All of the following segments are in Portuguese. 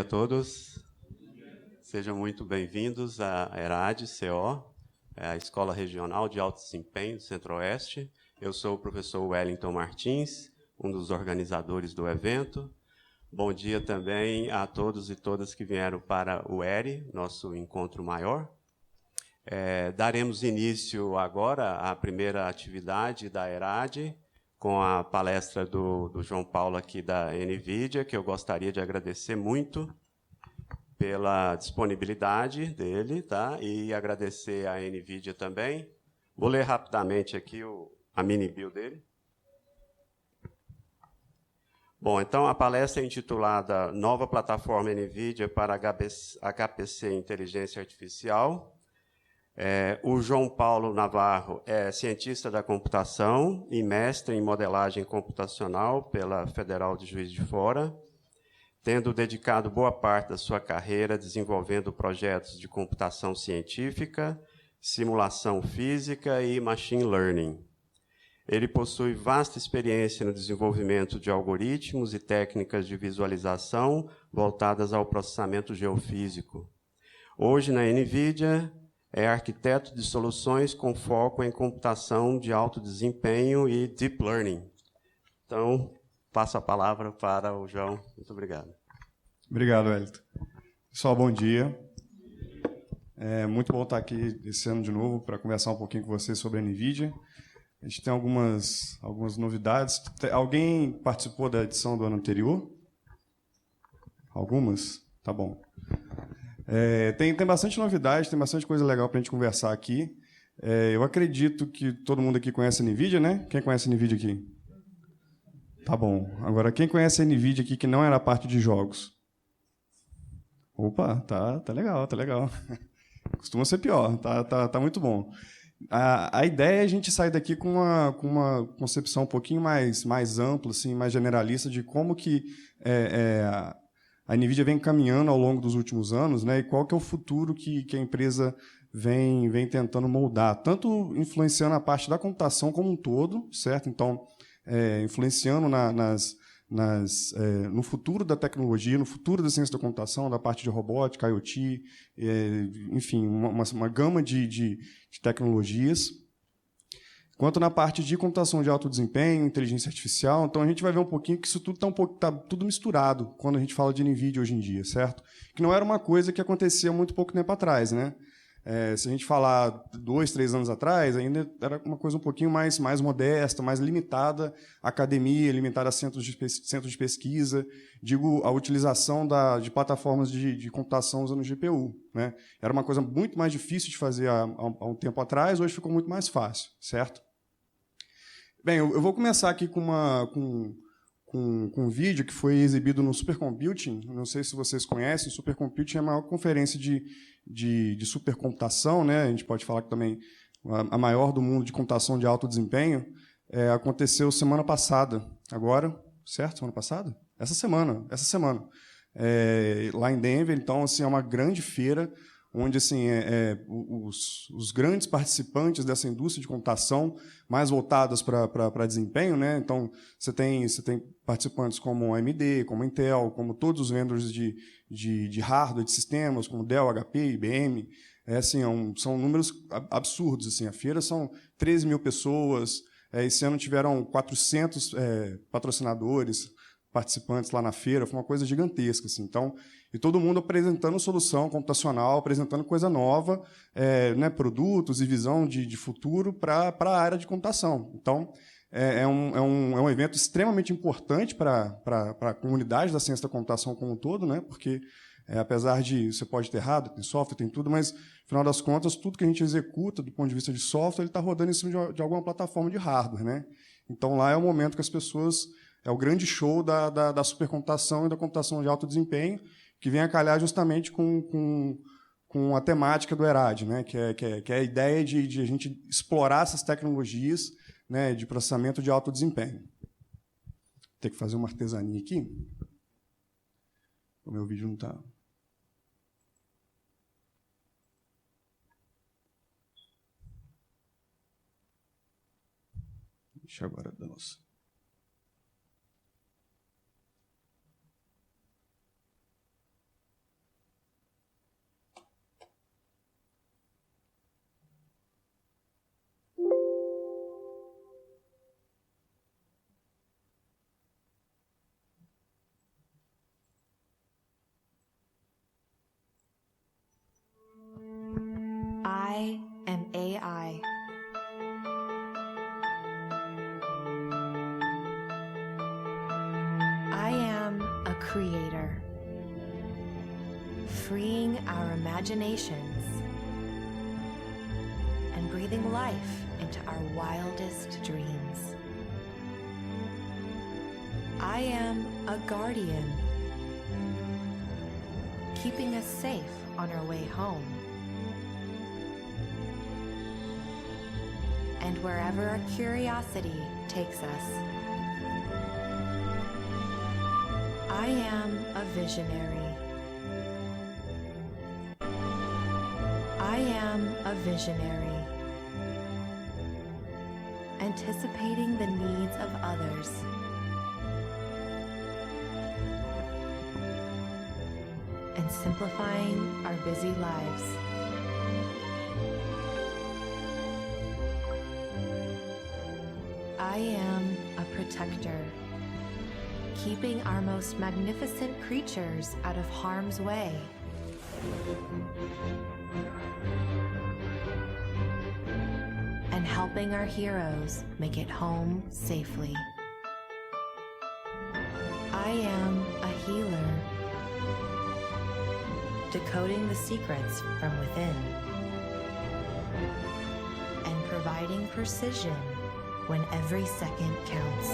dia a todos. Sejam muito bem-vindos à ERAD CO, a Escola Regional de Alto Desempenho do Centro-Oeste. Eu sou o professor Wellington Martins, um dos organizadores do evento. Bom dia também a todos e todas que vieram para o ERI, nosso encontro maior. Daremos início agora à primeira atividade da ERAD, com a palestra do João Paulo aqui da NVIDIA, que eu gostaria de agradecer muito pela disponibilidade dele, tá? E agradecer à NVIDIA também. Vou ler rapidamente aqui a mini-bio dele. Bom, então a palestra é intitulada Nova Plataforma NVIDIA para HPC Inteligência Artificial. O João Paulo Navarro é cientista da computação e mestre em modelagem computacional pela Federal de Juiz de Fora, tendo dedicado boa parte da sua carreira desenvolvendo projetos de computação científica, simulação física e machine learning. Ele possui vasta experiência no desenvolvimento de algoritmos e técnicas de visualização voltadas ao processamento geofísico. Hoje, na NVIDIA, é arquiteto de soluções com foco em computação de alto desempenho e deep learning. Então, passo a palavra para o João. Muito obrigado. Obrigado, Wellington. Pessoal, bom dia. É muito bom estar aqui esse ano de novo para conversar um pouquinho com vocês sobre a NVIDIA. A gente tem algumas novidades. Alguém participou da edição do ano anterior? Algumas? Tá bom. Tem bastante novidade, tem bastante coisa legal para a gente conversar aqui. Eu acredito que todo mundo aqui conhece a NVIDIA, né? Quem conhece a NVIDIA aqui? Tá bom. Agora, quem conhece a NVIDIA aqui que não era parte de jogos? Opa, tá legal, tá legal. Costuma ser pior, tá muito bom. A ideia é a gente sair daqui com uma concepção um pouquinho mais ampla, assim, mais generalista de como que a NVIDIA vem caminhando ao longo dos últimos anos, né, e qual que é o futuro que a empresa vem tentando moldar, tanto influenciando a parte da computação como um todo, certo? Então, influenciando no futuro da tecnologia, no futuro da ciência da computação, da parte de robótica, IoT, enfim, uma gama de tecnologias. Quanto na parte de computação de alto desempenho, inteligência artificial, então a gente vai ver um pouquinho que isso tudo tá tudo misturado quando a gente fala de NVIDIA hoje em dia, certo? Que não era uma coisa que acontecia muito pouco tempo atrás, né? Se a gente falar 2, 3 anos atrás, ainda era uma coisa um pouquinho mais modesta, mais limitada à academia, limitada a centros de pesquisa, digo, a utilização de plataformas de computação usando GPU, né? Era uma coisa muito mais difícil de fazer há um tempo atrás, hoje ficou muito mais fácil, certo? Bem, eu vou começar aqui com um vídeo que foi exibido no Supercomputing. Não sei se vocês conhecem, o Supercomputing é a maior conferência de supercomputação, né? A gente pode falar que também a maior do mundo de computação de alto desempenho. Aconteceu semana passada, agora, certo? Semana passada? Essa semana. Lá em Denver, então, assim, é uma grande feira onde assim, os grandes participantes dessa indústria de computação, mais voltadas para desempenho, né? Então, você tem participantes como a AMD, como a Intel, como todos os vendors de hardware, de sistemas, como Dell, HP, IBM. São números absurdos. Assim. A feira são 13 mil pessoas. Esse ano tiveram 400 patrocinadores, participantes lá na feira. Foi uma coisa gigantesca. Assim. Então, e todo mundo apresentando solução computacional, apresentando coisa nova, né, produtos e visão de futuro para a área de computação. Então, é um evento extremamente importante para a comunidade da ciência da computação como um todo, né, porque, apesar de você pode ter hardware, tem software, tem tudo, mas, no final das contas, tudo que a gente executa do ponto de vista de software, ele está rodando em cima de alguma plataforma de hardware. Né? Então, lá é o momento que as pessoas... É o grande show da supercomputação e da computação de alto desempenho, que vem a calhar justamente com a temática do ERAD, né? que é a ideia de a gente explorar essas tecnologias, né, de processamento de alto desempenho. Vou ter que fazer uma artesania aqui. O meu vídeo não está... Deixa eu agora dar nossa... I am AI. I am a creator, freeing our imaginations and breathing life into our wildest dreams. I am a guardian, keeping us safe on our way home. And wherever our curiosity takes us. I am a visionary. I am a visionary, anticipating the needs of others. And simplifying our busy lives. I am a protector, keeping our most magnificent creatures out of harm's way. And helping our heroes make it home safely. I am a healer, decoding the secrets from within and providing precision when every second counts.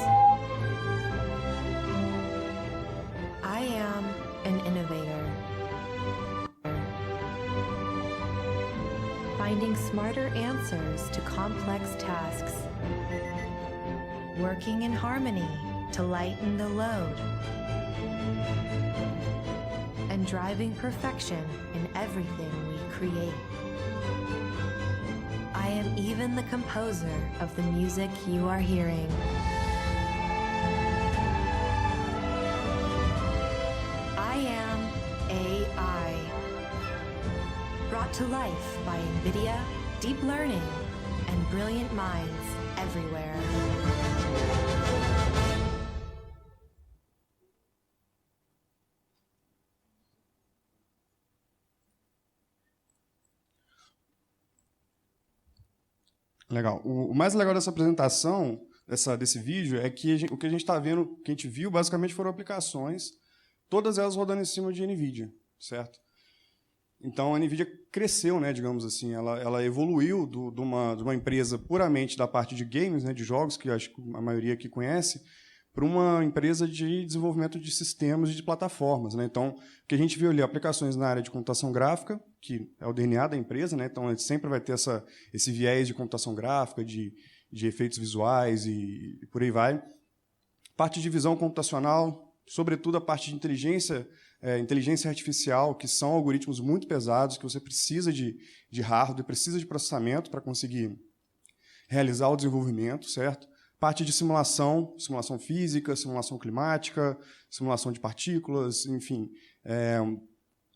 I am an innovator, finding smarter answers to complex tasks, working in harmony to lighten the load, and driving perfection in everything we create. I am even the composer of the music you are hearing. I am AI, brought to life by NVIDIA, deep learning, and brilliant minds everywhere. Legal. O mais legal dessa apresentação, desse vídeo, é que o que a gente está vendo, que a gente viu, basicamente foram aplicações, todas elas rodando em cima de NVIDIA, certo? Então, a NVIDIA cresceu, né, digamos assim, ela evoluiu de uma empresa puramente da parte de games, né, de jogos, que eu acho que a maioria aqui conhece, para uma empresa de desenvolvimento de sistemas e de plataformas, né? Então, o que a gente viu ali, aplicações na área de computação gráfica, que é o DNA da empresa, né? Então, a gente sempre vai ter esse viés de computação gráfica, de efeitos visuais e por aí vai. Parte de visão computacional, sobretudo a parte de inteligência artificial, que são algoritmos muito pesados, que você precisa de hardware, precisa de processamento para conseguir realizar o desenvolvimento, certo? Parte de simulação física, simulação climática, simulação de partículas, enfim.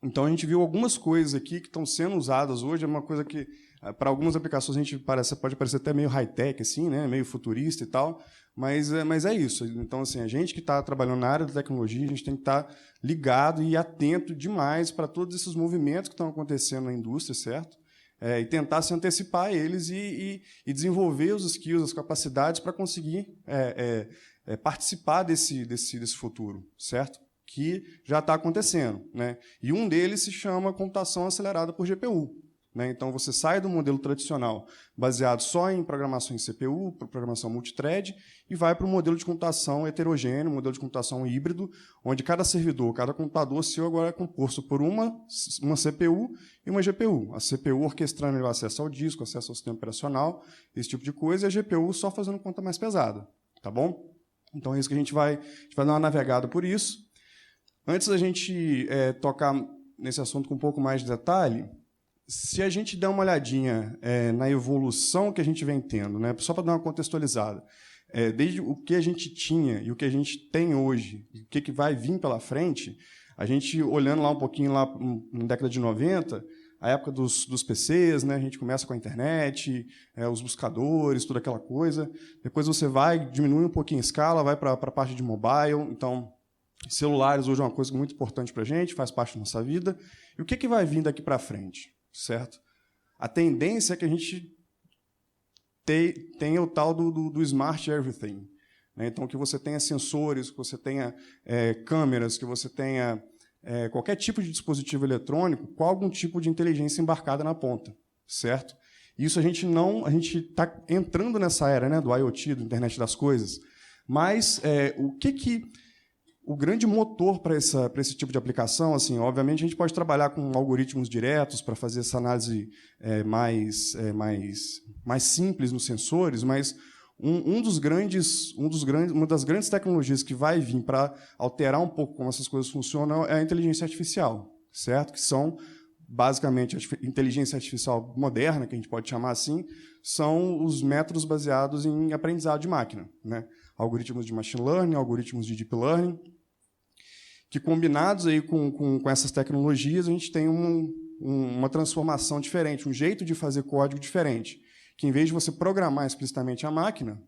Então, a gente viu algumas coisas aqui que estão sendo usadas hoje, é uma coisa que, para algumas aplicações, a gente pode parecer até meio high-tech, assim, né? Meio futurista e tal, mas é isso. Então, assim, a gente que está trabalhando na área da tecnologia, a gente tem que estar ligado e atento demais para todos esses movimentos que estão acontecendo na indústria, certo? E tentar se antecipar a eles e desenvolver os skills, as capacidades para conseguir participar desse futuro, certo? Que já está acontecendo, né? E um deles se chama computação acelerada por GPU. Né? Então, você sai do modelo tradicional, baseado só em programação em CPU, programação multithread, e vai para um modelo de computação heterogêneo, um modelo de computação híbrido, onde cada servidor, cada computador seu agora é composto por uma CPU e uma GPU. A CPU orquestrando o acesso ao disco, acesso ao sistema operacional, esse tipo de coisa, e a GPU só fazendo conta mais pesada. Tá bom? Então, é isso que a gente vai dar uma navegada por isso. Antes da gente tocar nesse assunto com um pouco mais de detalhe, se a gente der uma olhadinha na evolução que a gente vem tendo, né, só para dar uma contextualizada, desde o que a gente tinha e o que a gente tem hoje, e o que vai vir pela frente, a gente olhando lá um pouquinho lá na década de 90, a época dos PCs, né, a gente começa com a internet, os buscadores, toda aquela coisa. Depois você diminui um pouquinho a escala, vai para a parte de mobile. Então, celulares hoje é uma coisa muito importante para a gente, faz parte da nossa vida. E o que vai vir daqui para frente? Certo? a tendência é que a gente tenha o tal do Smart Everything. Né? Então, que você tenha sensores, que você tenha câmeras, que você tenha qualquer tipo de dispositivo eletrônico com algum tipo de inteligência embarcada na ponta, certo? Isso a gente está entrando nessa era, né, do IoT, do Internet das Coisas, mas o grande motor para esse tipo de aplicação, assim, obviamente a gente pode trabalhar com algoritmos diretos para fazer essa análise mais simples nos sensores, mas uma das grandes tecnologias que vai vir para alterar um pouco como essas coisas funcionam é a inteligência artificial, certo? Que são, basicamente, a inteligência artificial moderna, que a gente pode chamar assim, são os métodos baseados em aprendizado de máquina, né? Algoritmos de machine learning, algoritmos de deep learning, que combinados aí com essas tecnologias, a gente tem uma transformação diferente, um jeito de fazer código diferente, que, em vez de você programar explicitamente a máquina,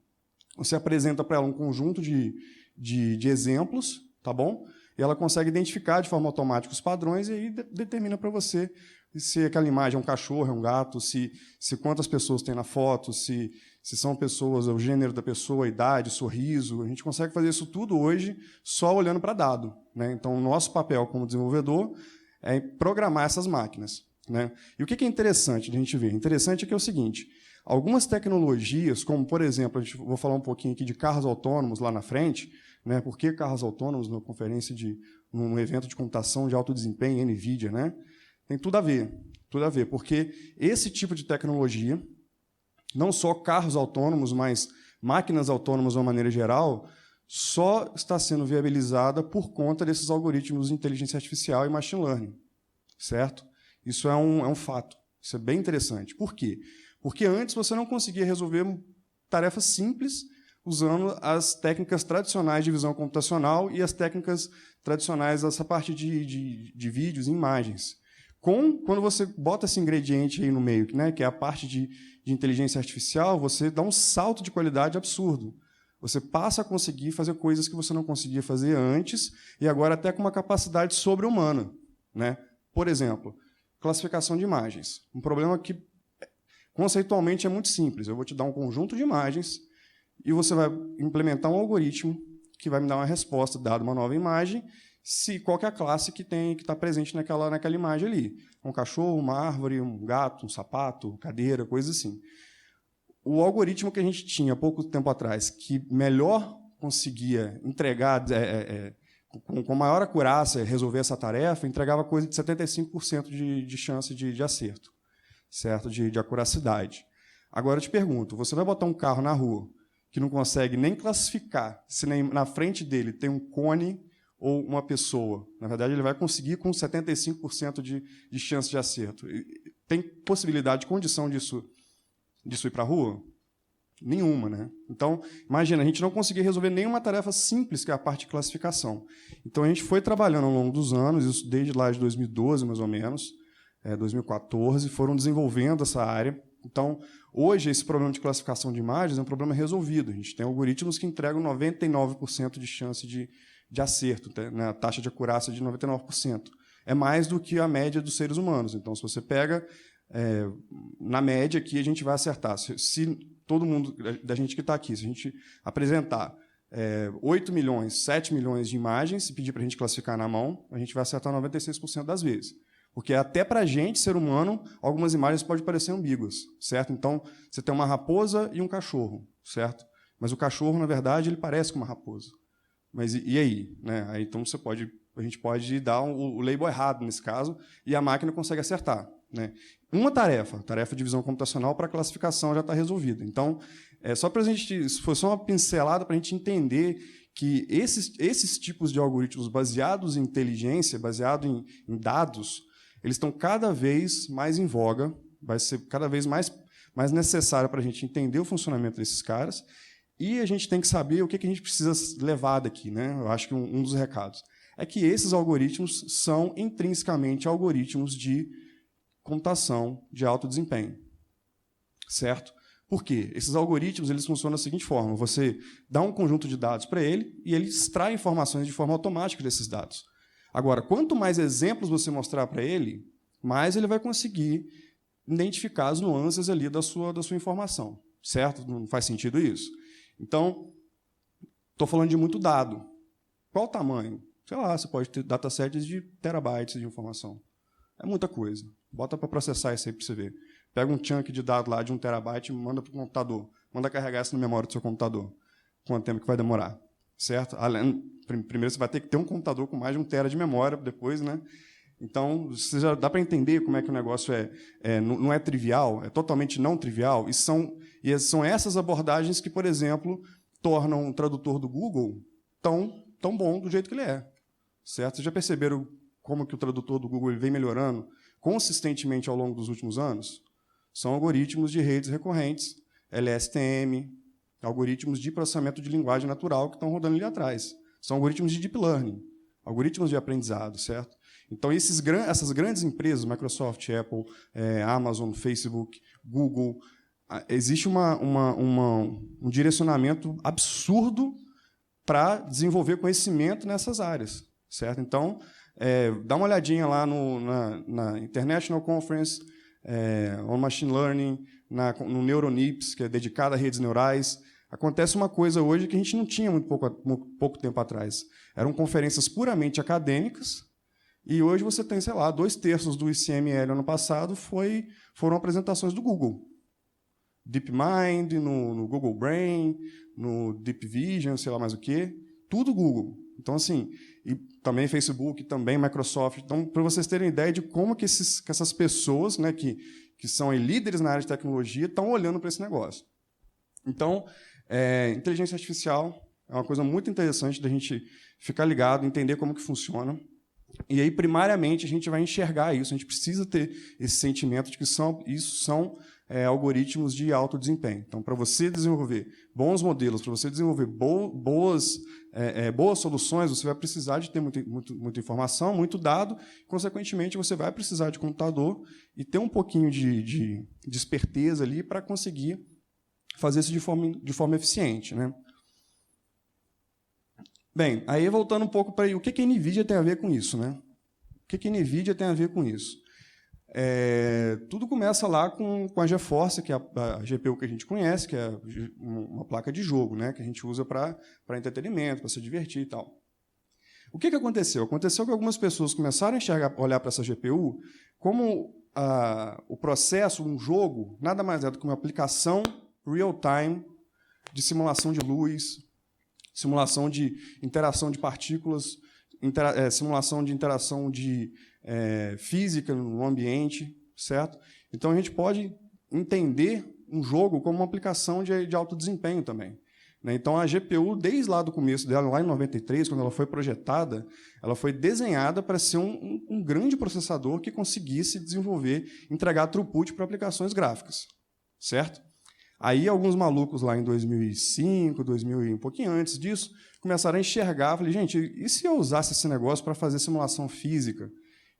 você apresenta para ela um conjunto de exemplos, tá bom? E ela consegue identificar de forma automática os padrões e aí determina para você se aquela imagem é um cachorro, é um gato, se quantas pessoas tem na foto, se são pessoas, o gênero da pessoa, a idade, sorriso. A gente consegue fazer isso tudo hoje só olhando para dado, né? Então, o nosso papel como desenvolvedor é programar essas máquinas, né? E o que é interessante de a gente ver? Interessante é que é o seguinte: algumas tecnologias, como, por exemplo, vou falar um pouquinho aqui de carros autônomos lá na frente, né? Por que carros autônomos numa conferência num evento de computação de alto desempenho, NVIDIA, né? Tem tudo a ver, porque esse tipo de tecnologia, não só carros autônomos, mas máquinas autônomas de uma maneira geral, só está sendo viabilizada por conta desses algoritmos de inteligência artificial e machine learning, certo? Isso é um fato, isso é bem interessante. Por quê? Porque antes você não conseguia resolver tarefas simples usando as técnicas tradicionais de visão computacional e as técnicas tradicionais dessa parte de vídeos e imagens. Quando você bota esse ingrediente aí no meio, né, que é a parte de inteligência artificial, você dá um salto de qualidade absurdo. Você passa a conseguir fazer coisas que você não conseguia fazer antes e agora até com uma capacidade sobre-humana, né? Por exemplo, classificação de imagens. Um problema que conceitualmente é muito simples. Eu vou te dar um conjunto de imagens e você vai implementar um algoritmo que vai me dar uma resposta, dada uma nova imagem, qual que é a classe que está presente naquela imagem ali. Um cachorro, uma árvore, um gato, um sapato, cadeira, coisa assim. O algoritmo que a gente tinha há pouco tempo atrás, que melhor conseguia entregar, com maior acurácia, resolver essa tarefa, entregava coisa de 75% de chance de acerto, certo? De acuracidade. Agora, eu te pergunto, você vai botar um carro na rua que não consegue nem classificar se na frente dele tem um cone ou uma pessoa. Na verdade, ele vai conseguir com 75% de chance de acerto. Tem possibilidade, de condição disso ir para a rua? Nenhuma, né? Então, imagina, a gente não conseguia resolver nenhuma tarefa simples, que é a parte de classificação. Então, a gente foi trabalhando ao longo dos anos, isso desde lá de 2012, mais ou menos, 2014, foram desenvolvendo essa área. Então, hoje, esse problema de classificação de imagens é um problema resolvido. A gente tem algoritmos que entregam 99% de chance de acerto, né? A taxa de acurácia de 99%. É mais do que a média dos seres humanos. Então, se você pega, na média aqui, a gente vai acertar. Se todo mundo da gente que está aqui, se a gente apresentar 8 milhões, 7 milhões de imagens e pedir para a gente classificar na mão, a gente vai acertar 96% das vezes. Porque até para a gente, ser humano, algumas imagens podem parecer ambíguas, certo? Então, você tem uma raposa e um cachorro, certo? Mas o cachorro, na verdade, ele parece com uma raposa. Mas e aí? Né? Aí então, a gente pode dar o label errado nesse caso e a máquina consegue acertar. Né? Uma tarefa de visão computacional para classificação já está resolvida. Então, só para a gente, se for só uma pincelada para a gente entender que esses tipos de algoritmos baseados em inteligência, baseados em dados, eles estão cada vez mais em voga, vai ser cada vez mais necessário para a gente entender o funcionamento desses caras, e a gente tem que saber o que a gente precisa levar daqui. Né? Eu acho que um dos recados é que esses algoritmos são intrinsecamente algoritmos de computação de alto desempenho. Certo? Por quê? Esses algoritmos eles funcionam da seguinte forma: você dá um conjunto de dados para ele e ele extrai informações de forma automática desses dados. Agora, quanto mais exemplos você mostrar para ele, mais ele vai conseguir identificar as nuances ali da sua informação, certo? Não faz sentido isso? Então, estou falando de muito dado. Qual o tamanho? Sei lá, você pode ter datasets de terabytes de informação. É muita coisa. Bota para processar isso aí para você ver. Pega um chunk de dado lá de 1 terabyte e manda para o computador. Manda carregar isso na memória do seu computador. Quanto tempo que vai demorar? Certo? Primeiro você vai ter que ter um computador com mais de 1 tera de memória depois, né? Então, você já dá para entender como é que o negócio não é trivial, é totalmente não trivial, e são essas abordagens que, por exemplo, tornam um tradutor do Google tão bom do jeito que ele é. Certo? Vocês já perceberam como que o tradutor do Google ele vem melhorando consistentemente ao longo dos últimos anos? São algoritmos de redes recorrentes, LSTM, algoritmos de processamento de linguagem natural que estão rodando ali atrás. São algoritmos de deep learning, algoritmos de aprendizado, certo? Então, essas grandes empresas, Microsoft, Apple, Amazon, Facebook, Google, existe um direcionamento absurdo para desenvolver conhecimento nessas áreas, certo? Então, dá uma olhadinha lá na International Conference on Machine Learning, no NeuroNIPS, que é dedicado a redes neurais. Acontece uma coisa hoje que a gente não tinha muito pouco tempo atrás. Eram conferências puramente acadêmicas, e hoje você tem, sei lá, 2/3 do ICML ano passado foram apresentações do Google. DeepMind, no Google Brain, no Deep Vision, sei lá mais o quê, tudo Google. Então, assim, e também Facebook, também Microsoft. Então, para vocês terem ideia de como que essas pessoas, né, que são aí líderes na área de tecnologia, estão olhando para esse negócio. Então, inteligência artificial é uma coisa muito interessante da gente ficar ligado, entender como que funciona. E aí, primariamente, a gente vai enxergar isso. A gente precisa ter esse sentimento de que isso são algoritmos de alto desempenho. Então, para você desenvolver bons modelos, para você desenvolver boas soluções, você vai precisar de ter muita informação, muito dado. Consequentemente, você vai precisar de computador e ter um pouquinho de esperteza ali para conseguir fazer isso de forma eficiente, né? Bem, aí voltando um pouco para o que a NVIDIA tem a ver com isso, né? O que a NVIDIA tem a ver com isso? Tudo começa lá com a GeForce, que é a GPU que a gente conhece, que é uma placa de jogo, né? Que a gente usa para entretenimento, para se divertir e tal. O que aconteceu? Aconteceu que algumas pessoas começaram a olhar para essa GPU como o processo, um jogo, nada mais é do que uma aplicação real-time de simulação de luz, simulação de interação de partículas, simulação de interação de física no ambiente, certo? Então, a gente pode entender um jogo como uma aplicação de alto desempenho também, né? Então, a GPU, desde lá do começo dela, lá em 93, quando ela foi projetada, ela foi desenhada para ser um grande processador que conseguisse desenvolver, entregar throughput para aplicações gráficas, certo? Aí, alguns malucos lá em 2005, 2000 e um pouquinho antes disso, começaram a enxergar. Falei, gente, e se eu usasse esse negócio para fazer simulação física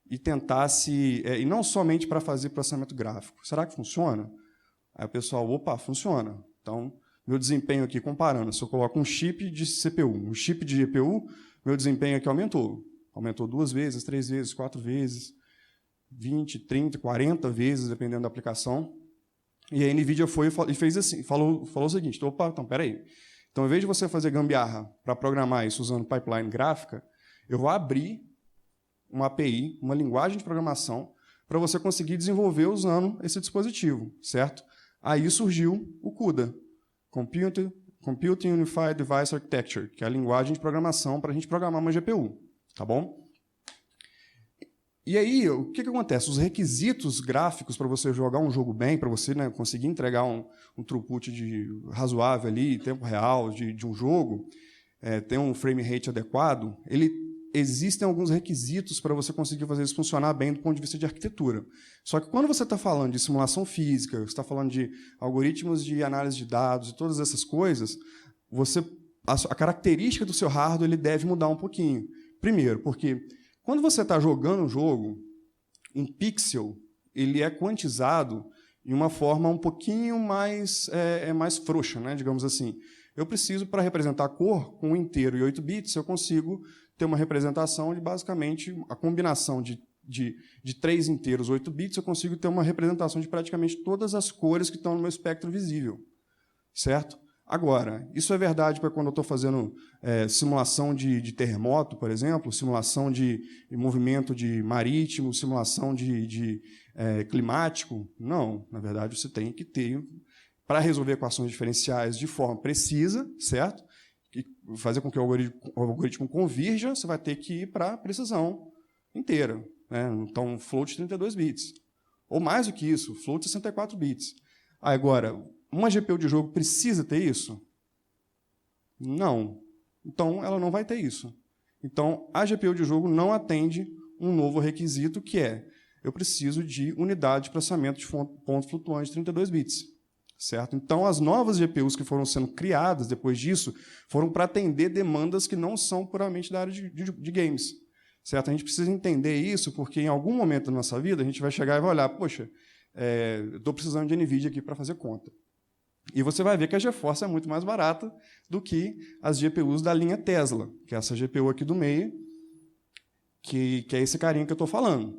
e tentasse, e não somente para fazer processamento gráfico? Será que funciona? Aí o pessoal, opa, funciona. Então, meu desempenho aqui, comparando, se eu coloco um chip de CPU, um chip de GPU, meu desempenho aqui aumentou. Aumentou 2 vezes, 3 vezes, 4 vezes, 20, 30, 40 vezes, dependendo da aplicação. E a NVIDIA foi e fez assim, falou o seguinte, opa, então, peraí. Então, ao invés de você fazer gambiarra para programar isso usando pipeline gráfica, eu vou abrir uma API, uma linguagem de programação, para você conseguir desenvolver usando esse dispositivo, certo? Aí surgiu o CUDA, Computing Unified Device Architecture, que é a linguagem de programação para a gente programar uma GPU, tá bom? E aí, o que acontece? Os requisitos gráficos para você jogar um jogo bem, para você, né, conseguir entregar um throughput razoável ali, em tempo real de um jogo, ter um frame rate adequado, existem alguns requisitos para você conseguir fazer isso funcionar bem do ponto de vista de arquitetura. Só que quando você está falando de simulação física, você está falando de algoritmos de análise de dados e todas essas coisas, a característica do seu hardware ele deve mudar um pouquinho. Primeiro, porque quando você está jogando um jogo, um pixel ele é quantizado de uma forma um pouquinho mais frouxa, né, digamos assim. Eu preciso, para representar a cor, com 1 inteiro e 8 bits, eu consigo ter uma representação de, basicamente, a combinação de de 3 inteiros, 8 bits, eu consigo ter uma representação de praticamente todas as cores que estão no meu espectro visível. Certo? Agora, isso é verdade para quando eu estou fazendo simulação de terremoto, por exemplo, simulação de movimento de marítimo, simulação de climático? Não. Na verdade, você tem que ter, para resolver equações diferenciais de forma precisa, certo? E fazer com que o algoritmo convirja, você vai ter que ir para a precisão inteira. Né? Então, float 32 bits. Ou mais do que isso, float 64 bits. Agora, uma GPU de jogo precisa ter isso? Não. Então, ela não vai ter isso. Então, a GPU de jogo não atende um novo requisito, que é: eu preciso de unidade de processamento de ponto flutuante de 32 bits. Certo? Então, as novas GPUs que foram sendo criadas depois disso foram para atender demandas que não são puramente da área de games. Certo? A gente precisa entender isso, porque em algum momento da nossa vida a gente vai chegar e vai olhar: poxa, estou precisando de NVIDIA aqui para fazer conta. E você vai ver que a GeForce é muito mais barata do que as GPUs da linha Tesla, que é essa GPU aqui do meio, que é esse carinha que eu estou falando.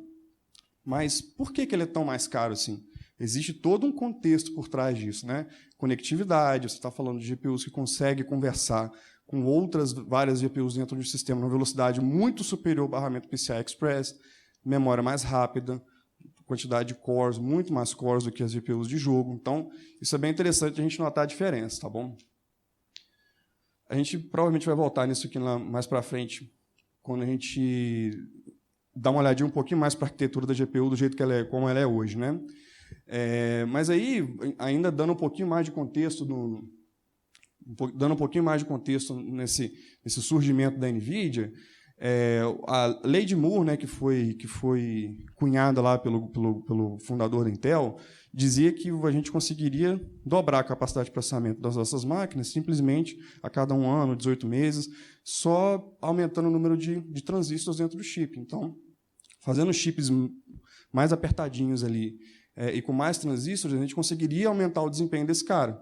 Mas por que ele é tão mais caro assim? Existe todo um contexto por trás disso. Né? Conectividade, você está falando de GPUs que conseguem conversar com várias GPUs dentro de um sistema numa velocidade muito superior ao barramento PCI Express, memória mais rápida, quantidade de cores, muito mais cores do que as GPUs de jogo. Então, isso é bem interessante a gente notar a diferença, tá bom? A gente provavelmente vai voltar nisso aqui lá mais para frente, quando a gente dá uma olhadinha um pouquinho mais para a arquitetura da GPU do jeito que como ela é hoje, né? Mas aí, ainda dando um pouquinho mais de contexto nesse surgimento da NVIDIA, a lei de Moore, né, que foi cunhada lá pelo fundador da Intel, dizia que a gente conseguiria dobrar a capacidade de processamento das nossas máquinas simplesmente a cada 1 ano, 18 meses, só aumentando o número de transistores dentro do chip. Então, fazendo chips mais apertadinhos ali e com mais transistores, a gente conseguiria aumentar o desempenho desse cara.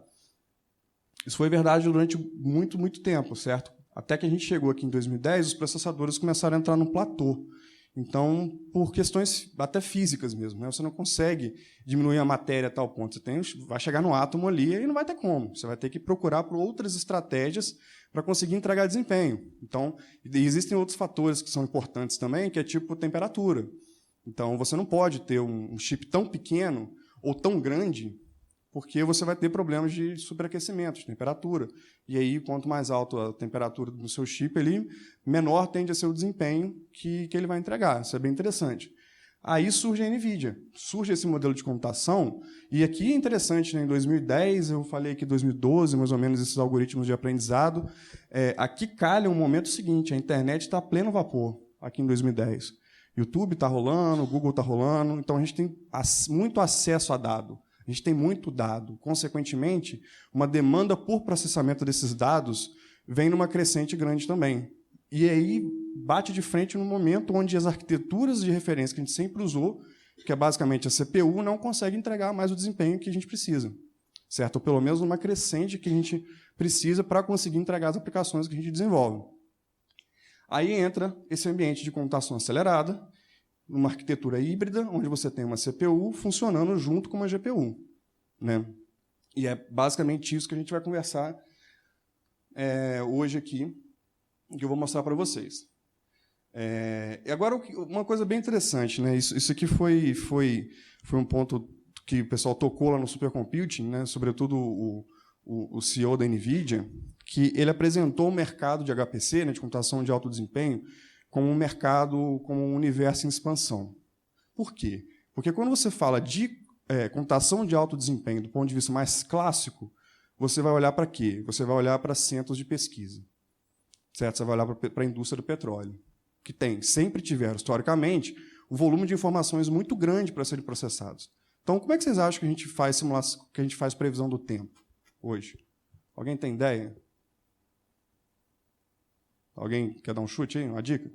Isso foi verdade durante muito, muito tempo, certo? Até que a gente chegou aqui em 2010, os processadores começaram a entrar num platô. Então, por questões até físicas mesmo, né? Você não consegue diminuir a matéria a tal ponto. Vai chegar no átomo ali e não vai ter como. Você vai ter que procurar por outras estratégias para conseguir entregar desempenho. Então, existem outros fatores que são importantes também, que é tipo temperatura. Então, você não pode ter um chip tão pequeno ou tão grande, porque você vai ter problemas de superaquecimento, de temperatura. E aí, quanto mais alta a temperatura do seu chip, menor tende a ser o desempenho que ele vai entregar. Isso é bem interessante. Aí surge a NVIDIA, surge esse modelo de computação, e aqui é interessante, né, em 2010, eu falei que em 2012, mais ou menos, esses algoritmos de aprendizado, aqui calha um momento seguinte: a internet está a pleno vapor, aqui em 2010. YouTube está rolando, Google está rolando, então a gente tem muito acesso a dado. A gente tem muito dado. Consequentemente, uma demanda por processamento desses dados vem numa crescente grande também. E aí bate de frente no momento onde as arquiteturas de referência que a gente sempre usou, que é basicamente a CPU, não consegue entregar mais o desempenho que a gente precisa. Certo? Ou pelo menos numa crescente que a gente precisa para conseguir entregar as aplicações que a gente desenvolve. Aí entra esse ambiente de computação acelerada, uma arquitetura híbrida, onde você tem uma CPU funcionando junto com uma GPU. Né? E é basicamente isso que a gente vai conversar hoje aqui, que eu vou mostrar para vocês. E agora, uma coisa bem interessante, né? Isso aqui foi um ponto que o pessoal tocou lá no Supercomputing, né? Sobretudo o CEO da NVIDIA, que ele apresentou o mercado de HPC, né, de computação de alto desempenho, como um mercado, como um universo em expansão. Por quê? Porque quando você fala de computação de alto desempenho do ponto de vista mais clássico, você vai olhar para quê? Você vai olhar para centros de pesquisa. Certo? Você vai olhar para a indústria do petróleo, que sempre tiveram, historicamente, um volume de informações muito grande para serem processados. Então, como é que vocês acham que a gente faz simulação, que a gente faz previsão do tempo hoje? Alguém tem ideia? Alguém quer dar um chute aí, uma dica?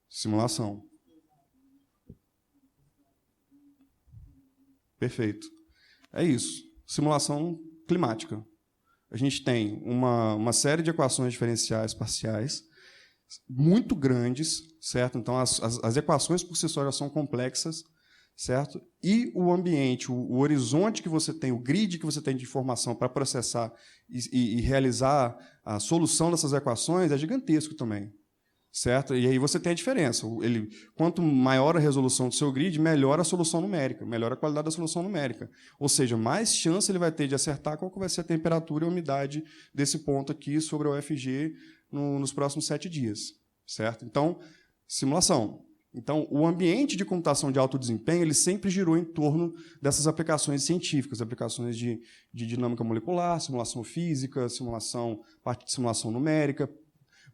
Simulação. Perfeito. É isso. Simulação climática. A gente tem uma série de equações diferenciais parciais, muito grandes, certo? Então, as equações por si só já são complexas, certo? E o ambiente, o horizonte que você tem, o grid que você tem de informação para processar e realizar a solução dessas equações é gigantesco também, certo? E aí você tem a diferença. Quanto maior a resolução do seu grid, melhor a solução numérica, melhor a qualidade da solução numérica. Ou seja, mais chance ele vai ter de acertar qual que vai ser a temperatura e a umidade desse ponto aqui sobre a UFG nos próximos 7 dias, certo? Então, simulação. Então, o ambiente de computação de alto desempenho ele sempre girou em torno dessas aplicações científicas, aplicações de dinâmica molecular, simulação física, parte de simulação numérica.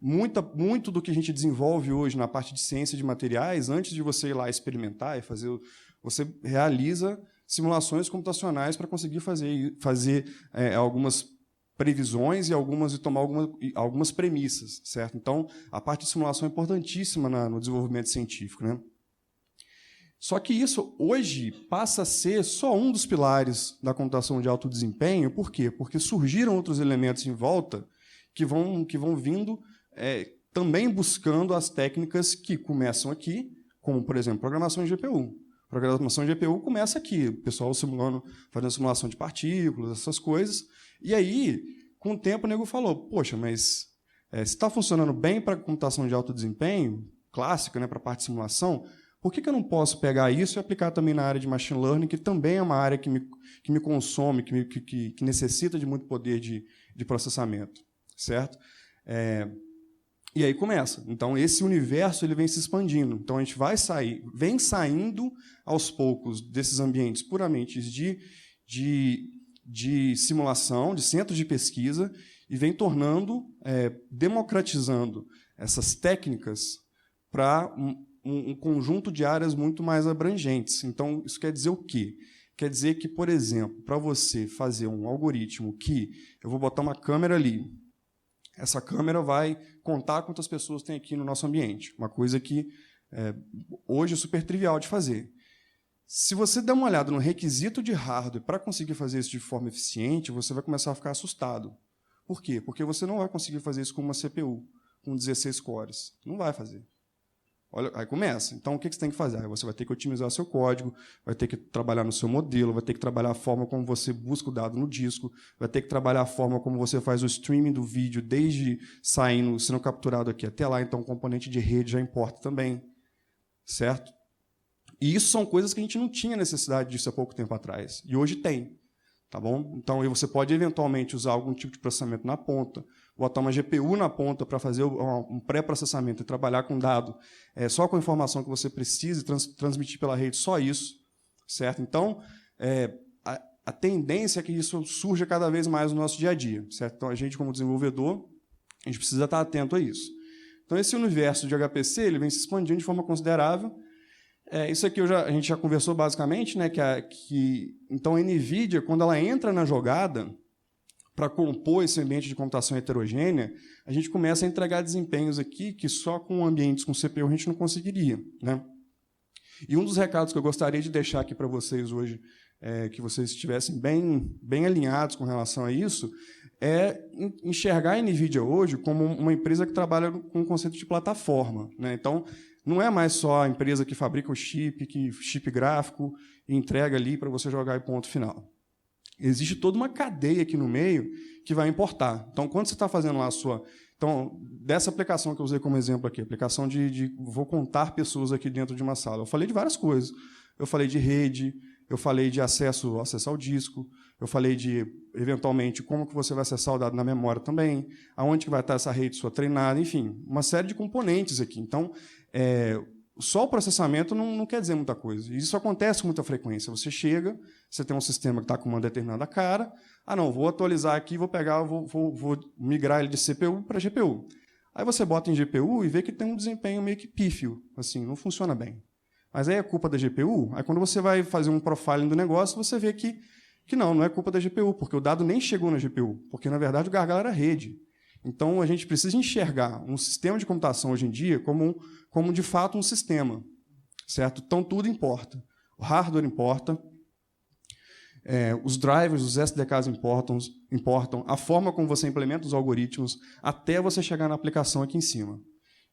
Muito do que a gente desenvolve hoje na parte de ciência de materiais, antes de você ir lá experimentar e fazer, você realiza simulações computacionais para conseguir fazer algumas previsões e tomar algumas premissas, certo? Então, a parte de simulação é importantíssima no desenvolvimento científico, né? Só que isso, hoje, passa a ser só um dos pilares da computação de alto desempenho. Por quê? Porque surgiram outros elementos em volta que vão vindo também buscando as técnicas que começam aqui, como, por exemplo, programação de GPU. Programação de GPU começa aqui, o pessoal fazendo simulação de partículas, essas coisas. E aí, com o tempo, o nego falou, poxa, mas se está funcionando bem para computação de alto desempenho, clássica, né, para a parte de simulação, por que eu não posso pegar isso e aplicar também na área de machine learning, que também é uma área que me consome, que necessita de muito poder de processamento, certo? E aí começa. Então, esse universo ele vem se expandindo. Então, a gente vem saindo aos poucos desses ambientes puramente de simulação, de centros de pesquisa, e vem democratizando essas técnicas para um conjunto de áreas muito mais abrangentes. Então, isso quer dizer o quê? Quer dizer que, por exemplo, para você fazer um algoritmo que eu vou botar uma câmera ali, essa câmera vai contar quantas pessoas tem aqui no nosso ambiente, uma coisa que hoje é super trivial de fazer. Se você der uma olhada no requisito de hardware para conseguir fazer isso de forma eficiente, você vai começar a ficar assustado. Por quê? Porque você não vai conseguir fazer isso com uma CPU, com 16 cores. Não vai fazer. Olha, aí começa. Então, o que você tem que fazer? Aí você vai ter que otimizar o seu código, vai ter que trabalhar no seu modelo, vai ter que trabalhar a forma como você busca o dado no disco, vai ter que trabalhar a forma como você faz o streaming do vídeo, desde sendo capturado aqui até lá. Então, o componente de rede já importa também. Certo? E isso são coisas que a gente não tinha necessidade disso há pouco tempo atrás. E hoje tem. Tá bom? Então, você pode, eventualmente, usar algum tipo de processamento na ponta, botar uma GPU na ponta para fazer um pré-processamento e trabalhar com dado só com a informação que você precisa e transmitir pela rede só isso. Certo? Então, a tendência é que isso surja cada vez mais no nosso dia a dia. Certo? Então, a gente, como desenvolvedor, a gente precisa estar atento a isso. Então, esse universo de HPC ele vem se expandindo de forma considerável. Isso aqui a gente já conversou basicamente, né, então a NVIDIA, quando ela entra na jogada para compor esse ambiente de computação heterogênea, a gente começa a entregar desempenhos aqui que só com ambientes com CPU a gente não conseguiria. Né? E um dos recados que eu gostaria de deixar aqui para vocês hoje, que vocês estivessem bem alinhados com relação a isso, é enxergar a NVIDIA hoje como uma empresa que trabalha com o conceito de plataforma. Né? Então, não é mais só a empresa que fabrica o chip gráfico e entrega ali para você jogar e ponto final. Existe toda uma cadeia aqui no meio que vai importar. Então, quando você está fazendo lá a sua... Então, dessa aplicação que eu usei como exemplo aqui, aplicação vou contar pessoas aqui dentro de uma sala. Eu falei de várias coisas. Eu falei de rede, eu falei de acesso ao disco, eu falei de, eventualmente, como que você vai acessar o dado na memória também, aonde que vai estar essa rede sua treinada, enfim, uma série de componentes aqui. Então, só o processamento não quer dizer muita coisa. E isso acontece com muita frequência. Você chega, você tem um sistema que está com uma determinada cara, não, vou atualizar aqui, vou migrar ele de CPU para GPU. Aí você bota em GPU e vê que tem um desempenho meio que pífio, assim, não funciona bem. Mas aí é culpa da GPU? Aí quando você vai fazer um profiling do negócio, você vê que não é culpa da GPU, porque o dado nem chegou na GPU, porque, na verdade, o gargalo era a rede. Então, a gente precisa enxergar um sistema de computação hoje em dia como de fato, um sistema. Certo? Então, tudo importa. O hardware importa, os drivers, os SDKs importam, a forma como você implementa os algoritmos, até você chegar na aplicação aqui em cima.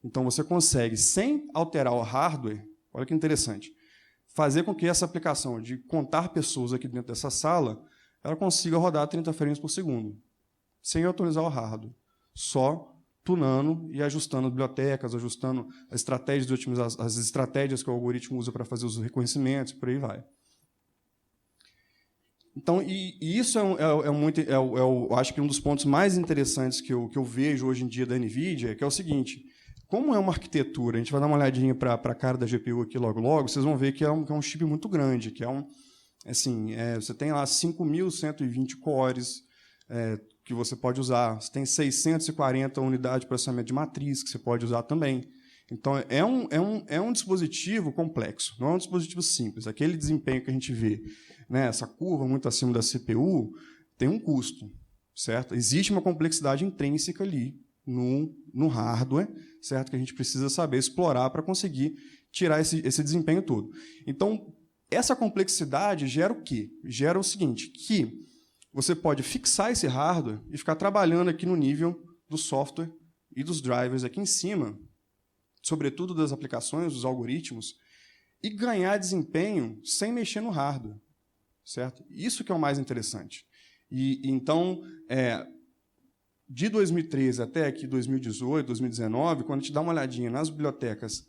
Então, você consegue, sem alterar o hardware, olha que interessante, fazer com que essa aplicação de contar pessoas aqui dentro dessa sala, ela consiga rodar 30 frames por segundo, sem atualizar o hardware, só tunando e ajustando bibliotecas, ajustando as estratégias de otimização, as estratégias que o algoritmo usa para fazer os reconhecimentos, por aí vai. Então, e isso eu acho que um dos pontos mais interessantes que eu vejo hoje em dia da NVIDIA, que é o seguinte: como é uma arquitetura, a gente vai dar uma olhadinha para a cara da GPU aqui logo, vocês vão ver que é um chip muito grande, que você tem lá 5.120 cores, que você pode usar. Você tem 640 unidades de processamento de matriz, que você pode usar também. Então, é um dispositivo complexo, não é um dispositivo simples. Aquele desempenho que a gente vê, né, essa curva muito acima da CPU, tem um custo, certo? Existe uma complexidade intrínseca ali no hardware, certo? Que a gente precisa saber explorar para conseguir tirar esse desempenho todo. Então, essa complexidade gera o quê? Gera o seguinte, que você pode fixar esse hardware e ficar trabalhando aqui no nível do software e dos drivers aqui em cima, sobretudo das aplicações, dos algoritmos, e ganhar desempenho sem mexer no hardware, certo? Isso que é o mais interessante. Então, de 2013 até aqui 2018, 2019, quando a gente dá uma olhadinha nas bibliotecas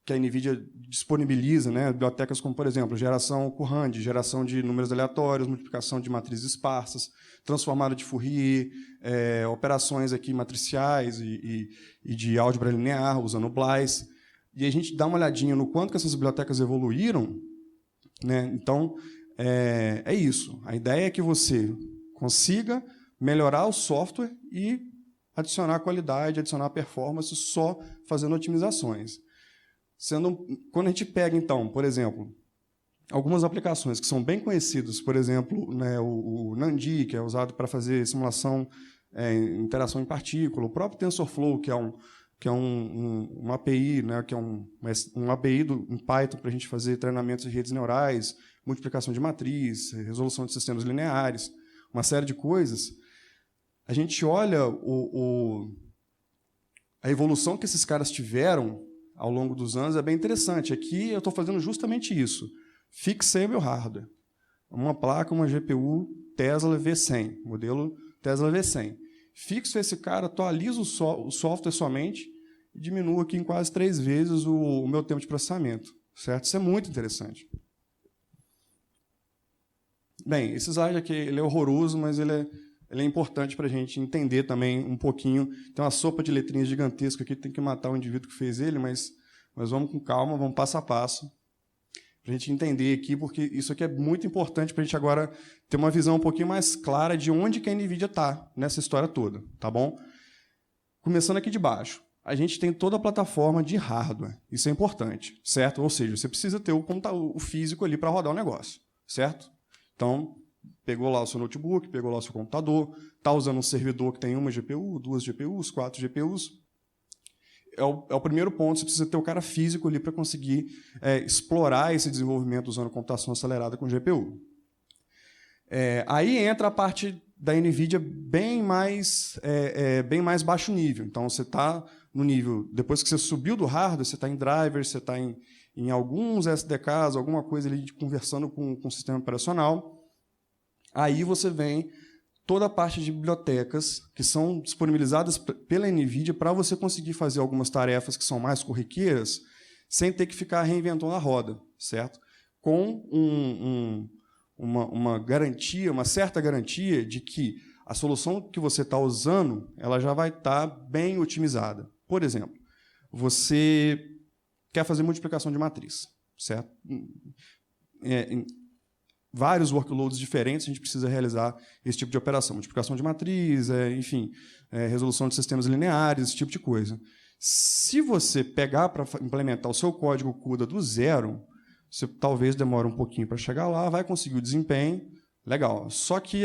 que a NVIDIA disponibiliza, né, bibliotecas como, por exemplo, geração Courant, geração de números aleatórios, multiplicação de matrizes esparsas, transformada de Fourier, operações aqui matriciais e de álgebra linear, usando Blaise. E a gente dá uma olhadinha no quanto que essas bibliotecas evoluíram, né? Então, é isso. A ideia é que você consiga melhorar o software e adicionar qualidade, adicionar performance só fazendo otimizações. Quando a gente pega, então, por exemplo, algumas aplicações que são bem conhecidas, por exemplo, né, o NAND, que é usado para fazer simulação, interação em partícula, o próprio TensorFlow, que é uma API, né, que é uma API em Python para a gente fazer treinamentos de redes neurais, multiplicação de matriz, resolução de sistemas lineares, uma série de coisas. A gente olha a evolução que esses caras tiveram ao longo dos anos, é bem interessante. Aqui eu estou fazendo justamente isso. Fixei meu hardware. Uma placa, uma GPU Tesla V100, modelo Tesla V100. Fixo esse cara, atualizo o software somente e diminuo aqui em quase 3 vezes o meu tempo de processamento. Certo? Isso é muito interessante. Bem, esse slide aqui ele é horroroso, mas ele é importante para a gente entender também um pouquinho. Tem uma sopa de letrinhas gigantesca aqui, tem que matar o indivíduo que fez ele, mas vamos com calma, vamos passo a passo, para a gente entender aqui, porque isso aqui é muito importante para a gente agora ter uma visão um pouquinho mais clara de onde que a NVIDIA está nessa história toda, tá bom? Começando aqui de baixo, a gente tem toda a plataforma de hardware, isso é importante, certo? Ou seja, você precisa ter o físico ali para rodar o negócio, certo? Então, pegou lá o seu notebook, pegou lá o seu computador, está usando um servidor que tem uma GPU, 2 GPUs, 4 GPUs. É o primeiro ponto, você precisa ter o cara físico ali para conseguir explorar esse desenvolvimento usando computação acelerada com GPU. Aí entra a parte da NVIDIA bem mais baixo nível. Então, você está no nível, depois que você subiu do hardware, você está em drivers, você está em alguns SDKs, alguma coisa ali conversando com o sistema operacional. Aí você vem toda a parte de bibliotecas que são disponibilizadas pela NVIDIA para você conseguir fazer algumas tarefas que são mais corriqueiras sem ter que ficar reinventando a roda, certo? Com uma garantia, uma certa garantia de que a solução que você está usando ela já vai estar bem otimizada. Por exemplo, você quer fazer multiplicação de matriz, certo? Vários workloads diferentes, a gente precisa realizar esse tipo de operação. Multiplicação de matriz, enfim, resolução de sistemas lineares, esse tipo de coisa. Se você pegar para implementar o seu código CUDA do zero, você talvez demore um pouquinho para chegar lá, vai conseguir o desempenho, legal. Só que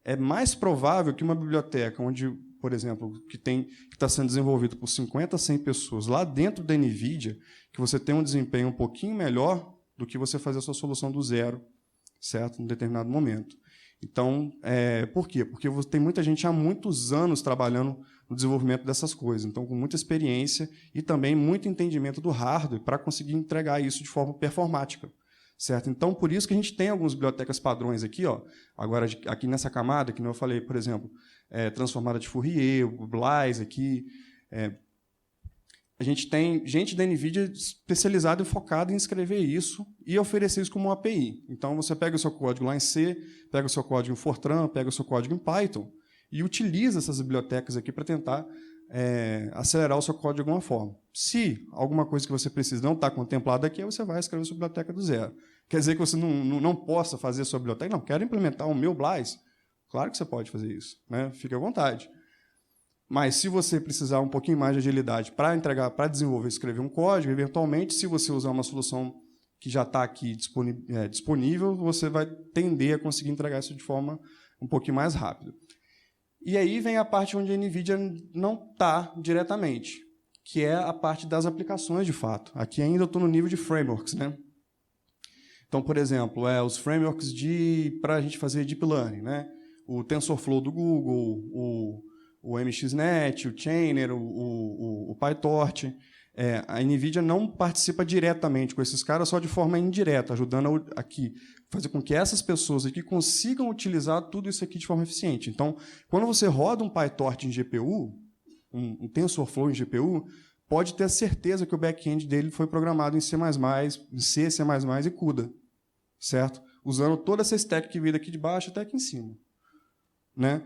é mais provável que uma biblioteca onde, por exemplo, que está sendo desenvolvido por 50, 100 pessoas lá dentro da NVIDIA, que você tenha um desempenho um pouquinho melhor do que você fazer a sua solução do zero, certo? Em determinado momento. Então, por quê? Porque tem muita gente há muitos anos trabalhando no desenvolvimento dessas coisas, então com muita experiência e também muito entendimento do hardware para conseguir entregar isso de forma performática, certo? Então, por isso que a gente tem algumas bibliotecas padrões aqui, ó. Agora, aqui nessa camada, que eu falei, por exemplo, transformada de Fourier, o Blaise aqui. A gente tem gente da NVIDIA especializada e focada em escrever isso e oferecer isso como uma API. Então, você pega o seu código lá em C, pega o seu código em Fortran, pega o seu código em Python e utiliza essas bibliotecas aqui para tentar acelerar o seu código de alguma forma. Se alguma coisa que você precisa não está contemplada aqui, você vai escrever a sua biblioteca do zero. Quer dizer que você não possa fazer a sua biblioteca? Não, quero implementar o meu Blaise. Claro que você pode fazer isso, né? Fique à vontade. Mas, se você precisar um pouquinho mais de agilidade para entregar, para desenvolver, escrever um código, eventualmente, se você usar uma solução que já está aqui disponível, você vai tender a conseguir entregar isso de forma um pouquinho mais rápida. E aí vem a parte onde a NVIDIA não está diretamente, que é a parte das aplicações, de fato. Aqui ainda eu estou no nível de frameworks, né? Então, por exemplo, os frameworks para a gente fazer deep learning, né? O TensorFlow do Google, o MXNet, o Chainer, o PyTorch. A NVIDIA não participa diretamente com esses caras, só de forma indireta, ajudando aqui fazer com que essas pessoas aqui consigam utilizar tudo isso aqui de forma eficiente. Então, quando você roda um PyTorch em GPU, um TensorFlow em GPU, pode ter certeza que o back-end dele foi programado em C++, em C, C++ e CUDA, certo? Usando toda essa stack que veio daqui de baixo até aqui em cima, né?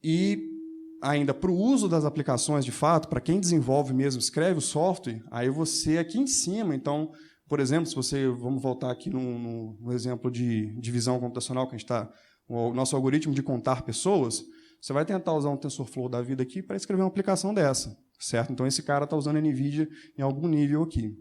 E ainda para o uso das aplicações, de fato, para quem desenvolve mesmo, escreve o software, aí você aqui em cima, então, por exemplo, se você, vamos voltar aqui no exemplo de divisão computacional, que a gente está, o nosso algoritmo de contar pessoas, você vai tentar usar um TensorFlow da vida aqui para escrever uma aplicação dessa, certo? Então, esse cara está usando a NVIDIA em algum nível aqui.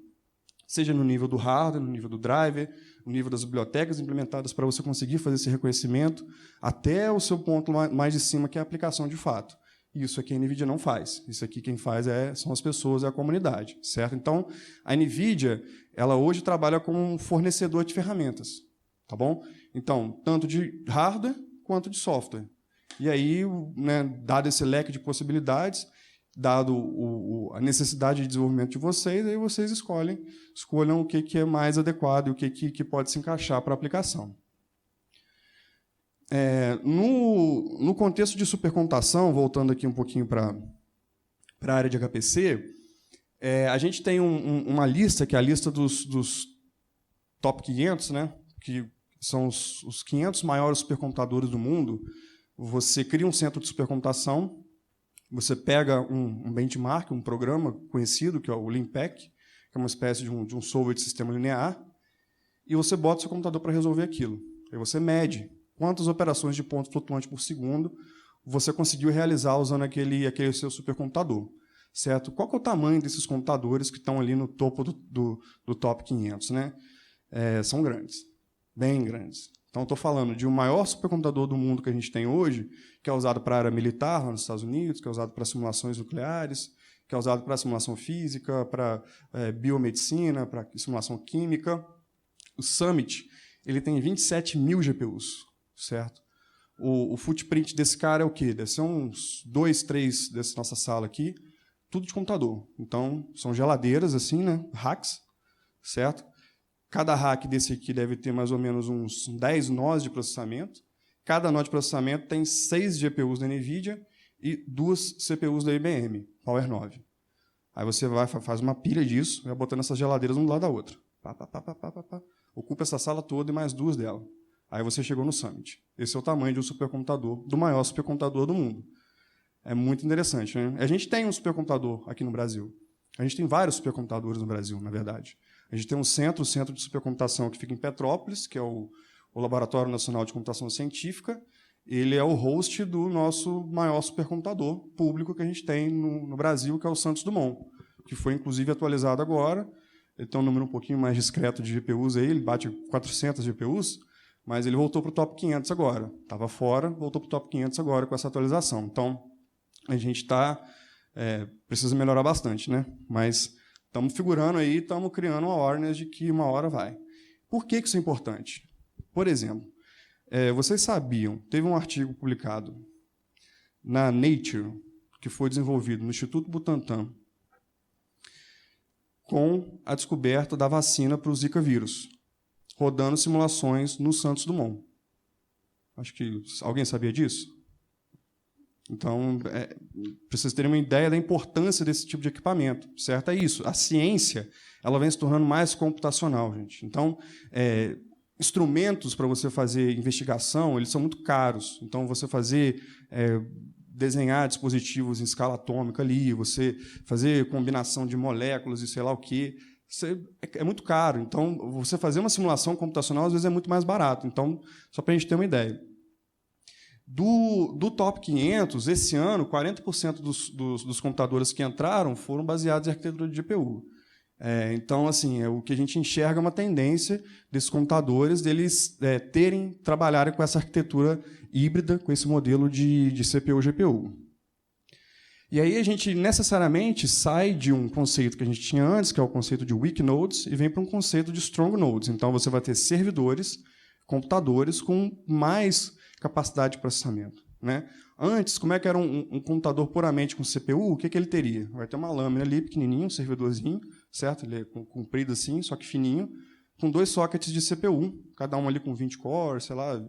Seja no nível do hardware, no nível do driver, no nível das bibliotecas implementadas para você conseguir fazer esse reconhecimento, até o seu ponto mais de cima, que é a aplicação de fato. Isso aqui a NVIDIA não faz. Isso aqui quem faz são as pessoas, é a comunidade, certo? Então, a NVIDIA, ela hoje trabalha como um fornecedor de ferramentas, tá bom? Então, tanto de hardware quanto de software. E aí, né, dado esse leque de possibilidades, dado a necessidade de desenvolvimento de vocês, aí vocês escolham o que é mais adequado e o que pode se encaixar para a aplicação. No contexto de supercomputação, voltando aqui um pouquinho para a área de HPC, a gente tem uma lista, que é a lista dos top 500, né, que são os 500 maiores supercomputadores do mundo. Você cria um centro de supercomputação, você pega um benchmark, um programa conhecido, que é o LINPACK, que é uma espécie de um solver de sistema linear, e você bota o seu computador para resolver aquilo. Aí você mede quantas operações de ponto flutuante por segundo você conseguiu realizar usando aquele seu supercomputador, certo? Qual que é o tamanho desses computadores que estão ali no topo do top 500? Né? São grandes, bem grandes. Então, estou falando de o maior supercomputador do mundo que a gente tem hoje, que é usado para a área militar lá nos Estados Unidos, que é usado para simulações nucleares, que é usado para simulação física, para biomedicina, para simulação química. O Summit ele tem 27 mil GPUs, certo? O footprint desse cara é o quê? Deve ser uns 2, 3 dessa nossa sala aqui, tudo de computador. Então, são geladeiras, assim, né? Racks, certo? Cada rack desse aqui deve ter mais ou menos uns 10 nós de processamento. Cada nó de processamento tem 6 GPUs da NVIDIA e 2 CPUs da IBM, Power 9. Aí você faz uma pilha disso, vai botando essas geladeiras um do lado da outra. Ocupa essa sala toda e mais 2 dela. Aí você chegou no Summit. Esse é o tamanho de um supercomputador, do maior supercomputador do mundo. É muito interessante, né? A gente tem um supercomputador aqui no Brasil. A gente tem vários supercomputadores no Brasil, na verdade. A gente tem o centro de supercomputação que fica em Petrópolis, que é o Laboratório Nacional de Computação Científica. Ele é o host do nosso maior supercomputador público que a gente tem no Brasil, que é o Santos Dumont, que foi, inclusive, atualizado agora. Ele tem um número um pouquinho mais discreto de GPUs, aí, ele bate 400 GPUs, mas ele voltou para o top 500 agora. Estava fora, voltou para o top 500 agora com essa atualização. Então, a gente precisa melhorar bastante, né? Mas estamos figurando aí, estamos criando uma awareness de que uma hora vai. Por que isso é importante? Por exemplo, vocês sabiam, teve um artigo publicado na Nature, que foi desenvolvido no Instituto Butantan, com a descoberta da vacina para o Zika vírus, rodando simulações no Santos Dumont. Acho que alguém sabia disso? Então, para vocês terem uma ideia da importância desse tipo de equipamento, certo? É isso. A ciência ela vem se tornando mais computacional, gente. Então, instrumentos para você fazer investigação, eles são muito caros. Então, você desenhar dispositivos em escala atômica ali, você fazer combinação de moléculas e sei lá o quê, é muito caro. Então, você fazer uma simulação computacional, às vezes, é muito mais barato. Então, só para a gente ter uma ideia. Do Top 500, esse ano, 40% dos computadores que entraram foram baseados em arquitetura de GPU. Então, assim, o que a gente enxerga é uma tendência desses computadores deles trabalharem com essa arquitetura híbrida, com esse modelo de CPU-GPU. E aí a gente necessariamente sai de um conceito que a gente tinha antes, que é o conceito de weak nodes, e vem para um conceito de strong nodes. Então, você vai ter servidores, computadores com mais capacidade de processamento, né? Antes, como é que era um computador puramente com CPU? O que ele teria? Vai ter uma lâmina ali, pequenininho, um servidorzinho, certo? Ele é comprido assim, só que fininho, com 2 sockets de CPU, cada um ali com 20 cores, sei lá,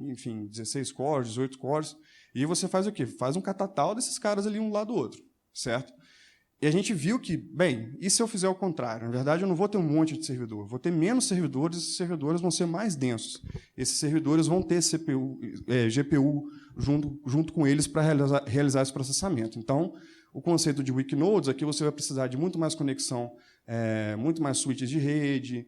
enfim, 16 cores, 18 cores. E você faz o quê? Faz um catatal desses caras ali um lado do outro, certo? E a gente viu que, bem, e se eu fizer o contrário? Na verdade, eu não vou ter um monte de servidor, vou ter menos servidores, esses servidores vão ser mais densos. Esses servidores vão ter GPU junto com eles para realizar esse processamento. Então, o conceito de weak nodes, aqui você vai precisar de muito mais conexão, muito mais switches de rede,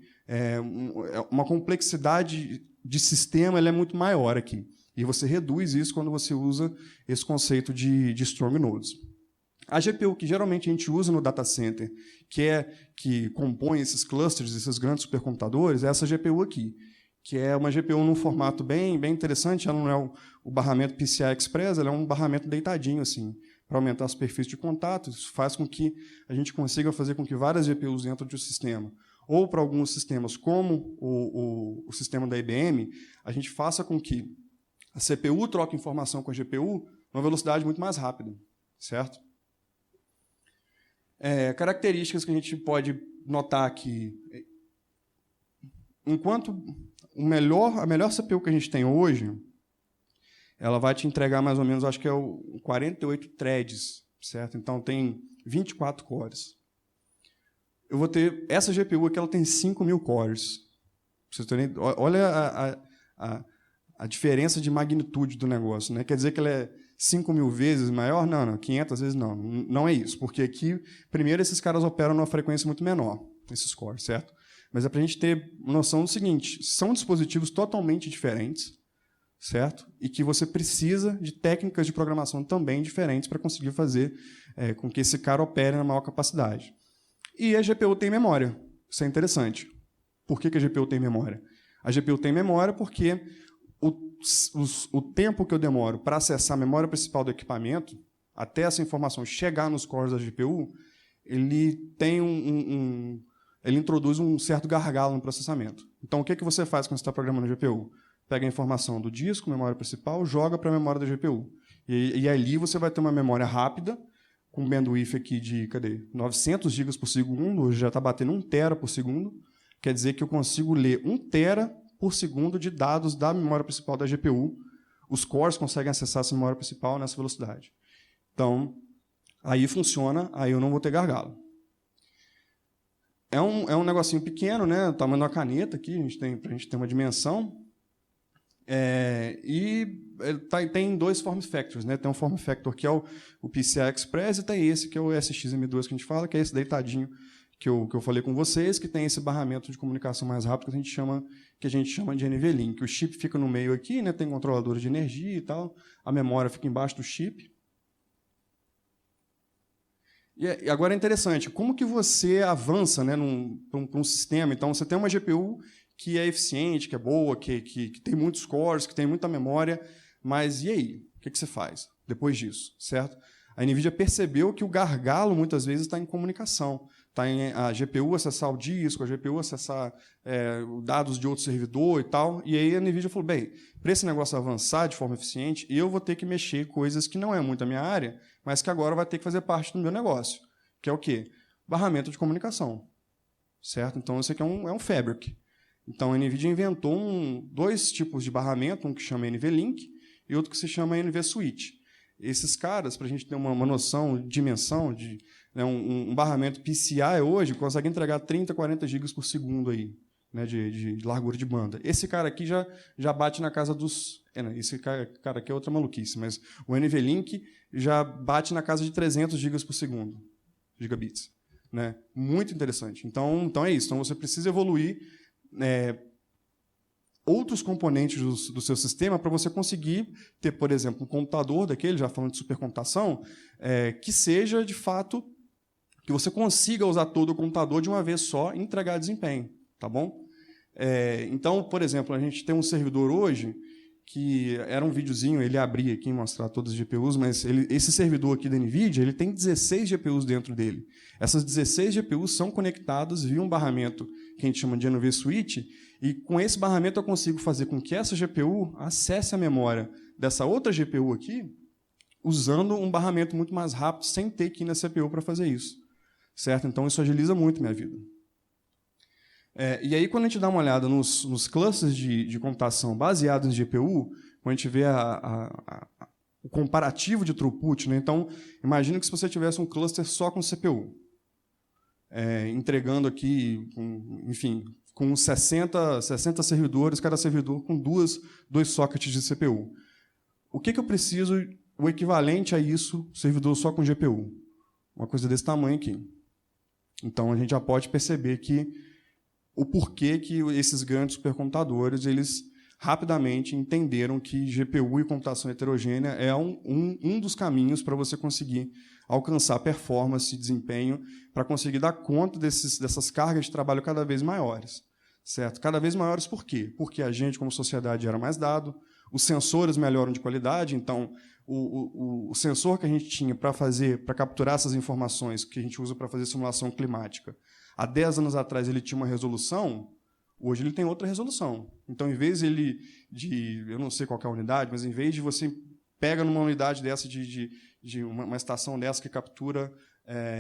uma complexidade de sistema ela é muito maior aqui. E você reduz isso quando você usa esse conceito de strong nodes. A GPU que geralmente a gente usa no data center, que compõe esses clusters, esses grandes supercomputadores, é essa GPU aqui, que é uma GPU num formato bem interessante. Ela não é o barramento PCI Express, ela é um barramento deitadinho, assim, para aumentar a superfície de contato. Isso faz com que a gente consiga fazer com que várias GPUs dentro de um sistema, ou para alguns sistemas, como o sistema da IBM, a gente faça com que a CPU troque informação com a GPU numa velocidade muito mais rápida, certo? Características que a gente pode notar aqui. Enquanto a melhor CPU que a gente tem hoje, ela vai te entregar mais ou menos, acho que é 48 threads, certo? Então, tem 24 cores. Eu vou ter essa GPU aqui, ela tem 5.000 cores. Vocês terem, olha a diferença de magnitude do negócio, né? Quer dizer que ela é 5.000 vezes maior? Não, 500 vezes não. Não é isso, porque aqui, primeiro, esses caras operam numa frequência muito menor, esses cores, certo? Mas é para a gente ter noção do seguinte: são dispositivos totalmente diferentes, certo? E que você precisa de técnicas de programação também diferentes para conseguir fazer com que esse cara opere na maior capacidade. E a GPU tem memória. Isso é interessante. Por que a GPU tem memória? A GPU tem memória porque o tempo que eu demoro para acessar a memória principal do equipamento, até essa informação chegar nos cores da GPU, ele tem ele introduz um certo gargalo no processamento. Então, o que você faz quando você está programando a GPU? Pega a informação do disco, memória principal, joga para a memória da GPU. E ali você vai ter uma memória rápida, com bandwidth aqui de 900 GB por segundo, hoje já está batendo 1 tera por segundo, quer dizer que eu consigo ler 1 tera por segundo de dados da memória principal da GPU. Os cores conseguem acessar essa memória principal nessa velocidade. Então, aí funciona, aí eu não vou ter gargalo. É um negocinho pequeno, né? O tamanho da caneta aqui, para a gente ter uma dimensão. Tem 2 form factors, né? Tem um form factor que é o PCI Express e tem esse que é o SXM2 que a gente fala, que é esse deitadinho que eu falei com vocês, que tem esse barramento de comunicação mais rápido que a gente chama de NVLink. O chip fica no meio aqui, né? Tem controladores de energia e tal, a memória fica embaixo do chip. E agora é interessante, como que você avança, né, para um sistema? Então, você tem uma GPU que é eficiente, que é boa, que tem muitos cores, que tem muita memória, mas e aí? O que você faz depois disso, certo? A NVIDIA percebeu que o gargalo, muitas vezes, está em comunicação. a GPU acessar o disco, a GPU acessar dados de outro servidor e tal. E aí a NVIDIA falou, bem, para esse negócio avançar de forma eficiente, eu vou ter que mexer coisas que não é muito a minha área, mas que agora vai ter que fazer parte do meu negócio, que é o quê? Barramento de comunicação. Certo? Então, isso aqui é um Fabric. Então, a NVIDIA inventou dois tipos de barramento, um que chama NVLink e outro que se chama NVSwitch. Esses caras, para a gente ter uma noção de dimensão, um barramento PCI hoje consegue entregar 30, 40 gigas por segundo aí, né, de largura de banda. Esse cara aqui já bate na casa dos... esse cara aqui é outra maluquice, mas o NVLink já bate na casa de 300 gigas por segundo, gigabits. Né? Muito interessante. Então é isso. Então, você precisa evoluir outros componentes do seu sistema para você conseguir ter, por exemplo, um computador daquele, já falando de supercomputação, que seja, de fato, que você consiga usar todo o computador de uma vez só e entregar desempenho. Tá bom? Então, por exemplo, a gente tem um servidor hoje que era um videozinho, ele abria aqui e mostrar todas as GPUs, mas esse servidor aqui da NVIDIA ele tem 16 GPUs dentro dele. Essas 16 GPUs são conectadas via um barramento que a gente chama de NVSwitch, e com esse barramento eu consigo fazer com que essa GPU acesse a memória dessa outra GPU aqui, usando um barramento muito mais rápido, sem ter que ir na CPU para fazer isso. Certo? Então, isso agiliza muito a minha vida. E aí, quando a gente dá uma olhada nos clusters de computação baseados em GPU, quando a gente vê o comparativo de throughput, né? Então, imagina que se você tivesse um cluster só com CPU, entregando aqui, com 60 servidores, cada servidor com dois sockets de CPU. O que eu preciso, o equivalente a isso, servidor só com GPU? Uma coisa desse tamanho aqui. Então, a gente já pode perceber o porquê que esses grandes supercomputadores eles rapidamente entenderam que GPU e computação heterogênea é um dos caminhos para você conseguir alcançar performance e desempenho, para conseguir dar conta dessas cargas de trabalho cada vez maiores. Certo? Cada vez maiores por quê? Porque a gente, como sociedade, gera mais dado, os sensores melhoram de qualidade, então o sensor que a gente tinha para capturar essas informações que a gente usa para fazer simulação climática, há 10 anos atrás ele tinha uma resolução, hoje ele tem outra resolução. Então, em vez eu não sei qual é a unidade, mas em vez de você pega numa unidade dessa, de uma estação dessa que captura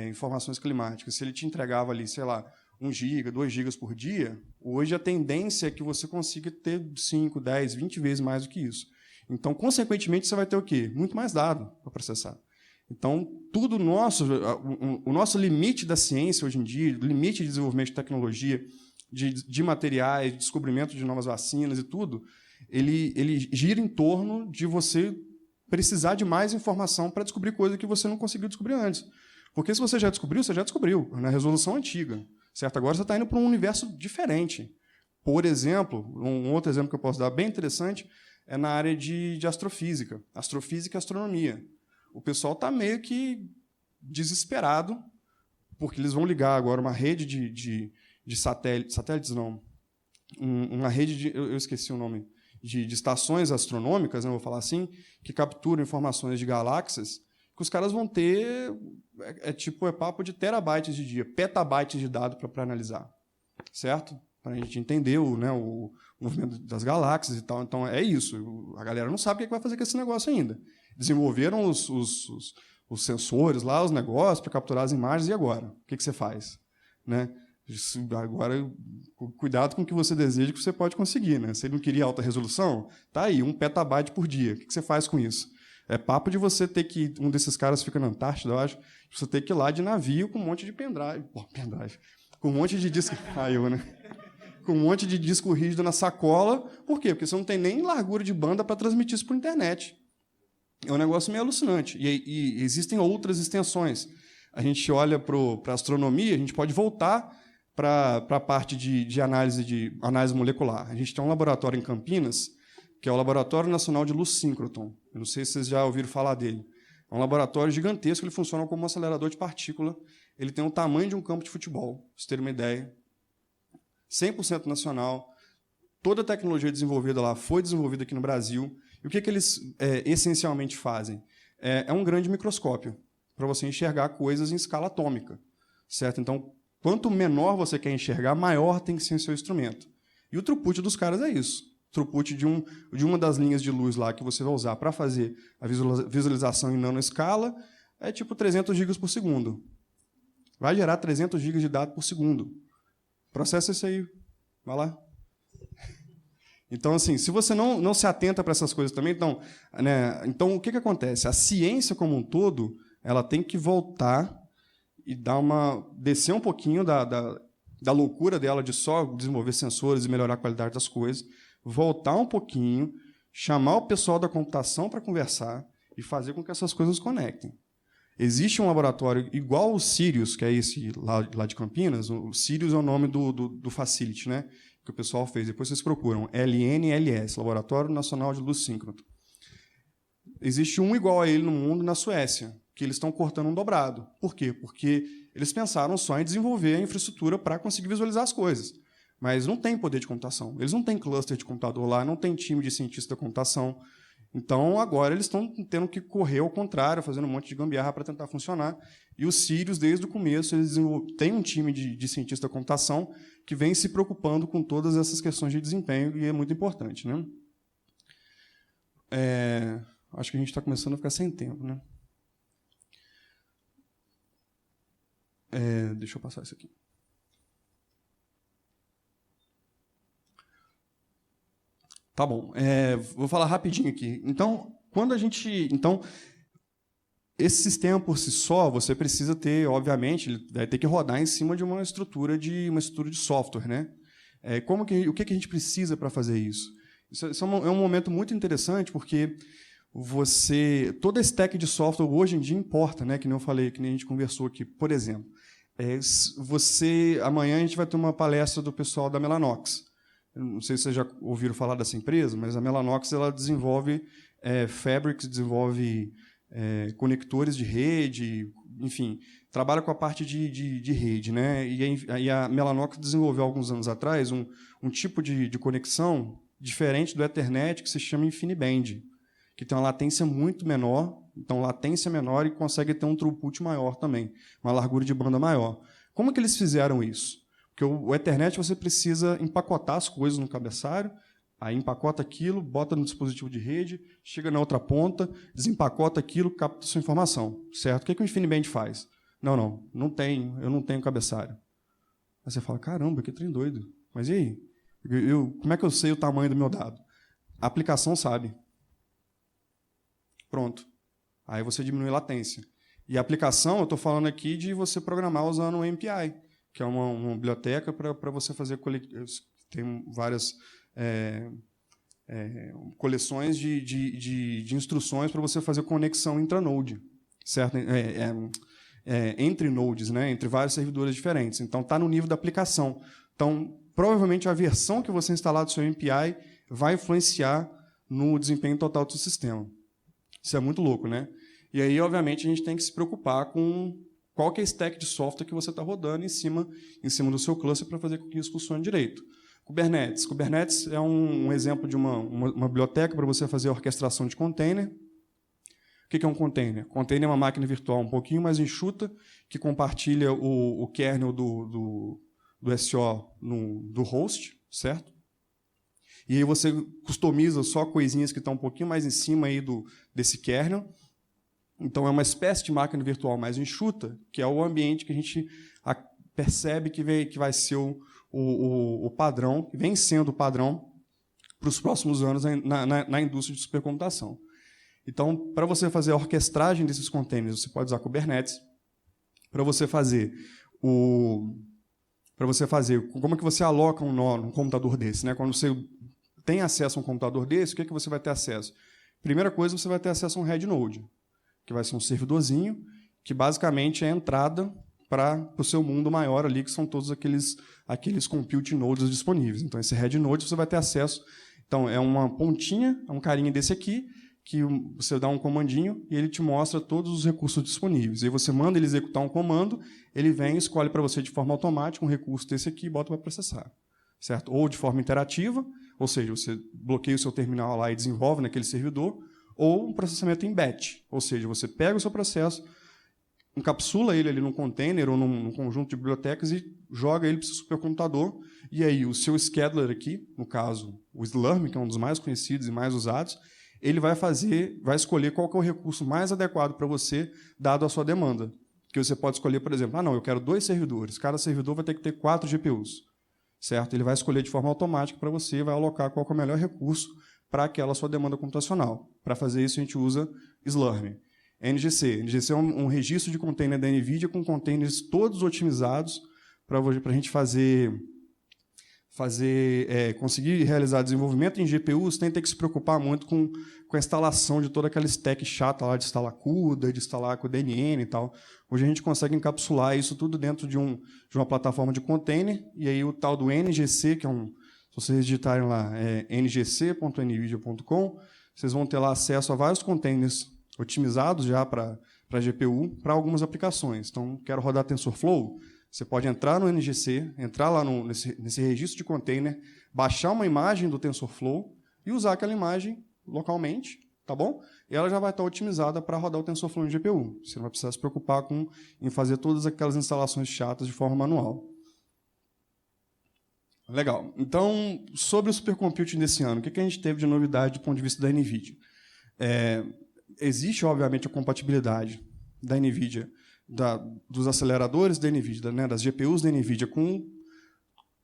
informações climáticas, se ele te entregava ali, sei lá, 1 giga, 2 gigas por dia, hoje a tendência é que você consiga ter 5, 10, 20 vezes mais do que isso. Então, consequentemente, você vai ter o quê? Muito mais dado para processar. Então, tudo o nosso limite da ciência hoje em dia, o limite de desenvolvimento de tecnologia, de materiais, de descobrimento de novas vacinas e tudo, ele gira em torno de você precisar de mais informação para descobrir coisa que você não conseguiu descobrir antes. Porque se você já descobriu, na resolução antiga. Certo? Agora você está indo para um universo diferente. Por exemplo, um outro exemplo que eu posso dar bem interessante é na área de astrofísica. Astrofísica e astronomia. O pessoal está meio que desesperado, porque eles vão ligar agora uma rede de satélites não, uma rede eu esqueci o nome, de estações astronômicas, né, vou falar assim, que capturam informações de galáxias, que os caras vão ter papo de terabytes de dia, petabytes de dado para analisar, certo? Para a gente entender o movimento das galáxias e tal. Então, é isso. A galera não sabe o que vai fazer com esse negócio ainda. Desenvolveram os sensores lá, os negócios, para capturar as imagens, e agora? O que você faz? Né? Agora, cuidado com o que você deseja, que você pode conseguir. Né? Se ele não queria alta resolução, tá aí, 1 petabyte por dia. O que você faz com isso? É papo de você ter que... Um desses caras fica na Antártida, eu acho. Você ter que ir lá de navio com um monte de pendrive. Com um monte de disco... Com um monte de disco rígido na sacola. Por quê? Porque você não tem nem largura de banda para transmitir isso por internet. É um negócio meio alucinante. E existem outras extensões. A gente olha para a astronomia, a gente pode voltar para a parte de análise molecular. A gente tem um laboratório em Campinas, que é o Laboratório Nacional de Luz Síncroton. Eu não sei se vocês já ouviram falar dele. É um laboratório gigantesco, ele funciona como um acelerador de partícula. Ele tem o tamanho de um campo de futebol, para vocês terem uma ideia. 100% nacional. Toda a tecnologia desenvolvida lá foi desenvolvida aqui no Brasil. E o que eles essencialmente fazem? É um grande microscópio, para você enxergar coisas em escala atômica. Certo? Então, Quanto menor você quer enxergar, maior tem que ser o seu instrumento. E o throughput dos caras é isso. O throughput de uma das linhas de luz lá que você vai usar para fazer a visualização em nanoescala é tipo 300 GB por segundo. Vai gerar 300 GB de dado por segundo. Processa isso aí. Vai lá. Então, assim, se você não se atenta para essas coisas também, então o que acontece? A ciência como um todo, ela tem que voltar e descer um pouquinho da loucura dela de só desenvolver sensores e melhorar a qualidade das coisas, voltar um pouquinho, chamar o pessoal da computação para conversar e fazer com que essas coisas conectem. Existe um laboratório igual o Sirius, que é esse lá de Campinas. O Sirius é o nome do facility, né, que o pessoal fez. Depois vocês procuram, LNLS, Laboratório Nacional de Luz Síncrona. Existe um igual a ele no mundo, na Suécia, que eles estão cortando um dobrado. Por quê? Porque eles pensaram só em desenvolver a infraestrutura para conseguir visualizar as coisas. Mas não tem poder de computação. Eles não têm cluster de computador lá, não tem time de cientista da computação. Então, agora, eles estão tendo que correr ao contrário, fazendo um monte de gambiarra para tentar funcionar. E os Sirius, desde o começo, eles têm um time de cientista da computação que vem se preocupando com todas essas questões de desempenho, e é muito importante, né? Acho que a gente está começando a ficar sem tempo, né? Deixa eu passar isso aqui. Tá bom. Vou falar rapidinho aqui. Então, esse sistema por si só, você precisa ter, obviamente, ele vai ter que rodar em cima de uma estrutura de software, né? O que a gente precisa para fazer isso? Isso é um momento muito interessante, porque toda a stack de software hoje em dia importa, né? Que nem eu falei, que nem a gente conversou aqui. Por exemplo, amanhã a gente vai ter uma palestra do pessoal da Mellanox. Não sei se vocês já ouviram falar dessa empresa, mas a Mellanox ela desenvolve fabrics, desenvolve conectores de rede, enfim, trabalha com a parte de rede, né? E a Mellanox desenvolveu, alguns anos atrás, um tipo de conexão diferente do Ethernet, que se chama InfiniBand, que tem uma latência muito menor, então latência menor e consegue ter um throughput maior também, uma largura de banda maior. Como que eles fizeram isso? Porque o Ethernet você precisa empacotar as coisas no cabeçário, aí empacota aquilo, bota no dispositivo de rede, chega na outra ponta, desempacota aquilo, capta sua informação, certo? O que o InfiniBand faz? Eu não tenho cabeçário. Aí você fala, caramba, que trem doido. Mas e aí? Como é que eu sei o tamanho do meu dado? A aplicação sabe. Pronto. Aí você diminui a latência. E a aplicação, eu estou falando aqui de você programar usando o MPI, que é uma biblioteca para você fazer... Tem várias coleções de instruções para você fazer conexão intranode, certo? Entre nodes, né? Entre vários servidores diferentes. Então, está no nível da aplicação. Então, provavelmente, a versão que você instalar do seu MPI vai influenciar no desempenho total do seu sistema. Isso é muito louco, né? E aí, obviamente, a gente tem que se preocupar com qual que é a stack de software que você está rodando em cima do seu cluster para fazer com que isso funcione direito. Kubernetes. Kubernetes é um exemplo de uma biblioteca para você fazer a orquestração de container. O que é um container? Container é uma máquina virtual um pouquinho mais enxuta, que compartilha o kernel do SO do host, certo? E aí você customiza só coisinhas que estão um pouquinho mais em cima aí desse kernel. Então, é uma espécie de máquina virtual mais enxuta, que é o ambiente que a gente percebe que vai ser o padrão, que vem sendo o padrão para os próximos anos na indústria de supercomputação. Então, para você fazer a orquestragem desses containers, você pode usar Kubernetes. Para você fazer como é que você aloca um nó num computador desse, né? Quando você tem acesso a um computador desse, o que você vai ter acesso? Primeira coisa, você vai ter acesso a um head node, que vai ser um servidorzinho, que basicamente é a entrada para o seu mundo maior ali, que são todos aqueles compute nodes disponíveis. Então, esse head node você vai ter acesso. Então, é uma pontinha, é um carinha desse aqui, que você dá um comandinho e ele te mostra todos os recursos disponíveis. Aí você manda ele executar um comando, ele vem e escolhe para você de forma automática um recurso desse aqui e bota para processar. Certo? Ou de forma interativa, ou seja, você bloqueia o seu terminal lá e desenvolve naquele servidor, ou um processamento em batch, ou seja, você pega o seu processo, encapsula ele ali num container ou num conjunto de bibliotecas e joga ele para o seu supercomputador. E aí o seu scheduler aqui, no caso o Slurm, que é um dos mais conhecidos e mais usados, ele vai escolher qual que é o recurso mais adequado para você, dado a sua demanda. Que você pode escolher, por exemplo, não, eu quero 2 servidores, cada servidor vai ter que ter 4 GPUs. Certo? Ele vai escolher de forma automática para você, vai alocar qual que é o melhor recurso para aquela sua demanda computacional. Para fazer isso, a gente usa Slurm. NGC. NGC é um registro de container da NVIDIA com containers todos otimizados para a gente conseguir realizar desenvolvimento em GPUs, sem ter que se preocupar muito com a instalação de toda aquela stack chata lá de instalar CUDA, de instalar com o DNN e tal. Hoje a gente consegue encapsular isso tudo dentro de uma plataforma de container, e aí o tal do NGC, que é se vocês digitarem lá, ngc.nvidia.com, vocês vão ter lá acesso a vários containers otimizados já para GPU, para algumas aplicações. Então, quero rodar TensorFlow, você pode entrar no NGC, entrar lá nesse registro de container, baixar uma imagem do TensorFlow e usar aquela imagem localmente, tá bom? E ela já vai estar otimizada para rodar o TensorFlow em GPU. Você não vai precisar se preocupar em fazer todas aquelas instalações chatas de forma manual. Legal. Então, sobre o supercomputing desse ano, o que a gente teve de novidade do ponto de vista da NVIDIA? Existe, obviamente, a compatibilidade da NVIDIA, dos aceleradores da NVIDIA, né, das GPUs da NVIDIA, com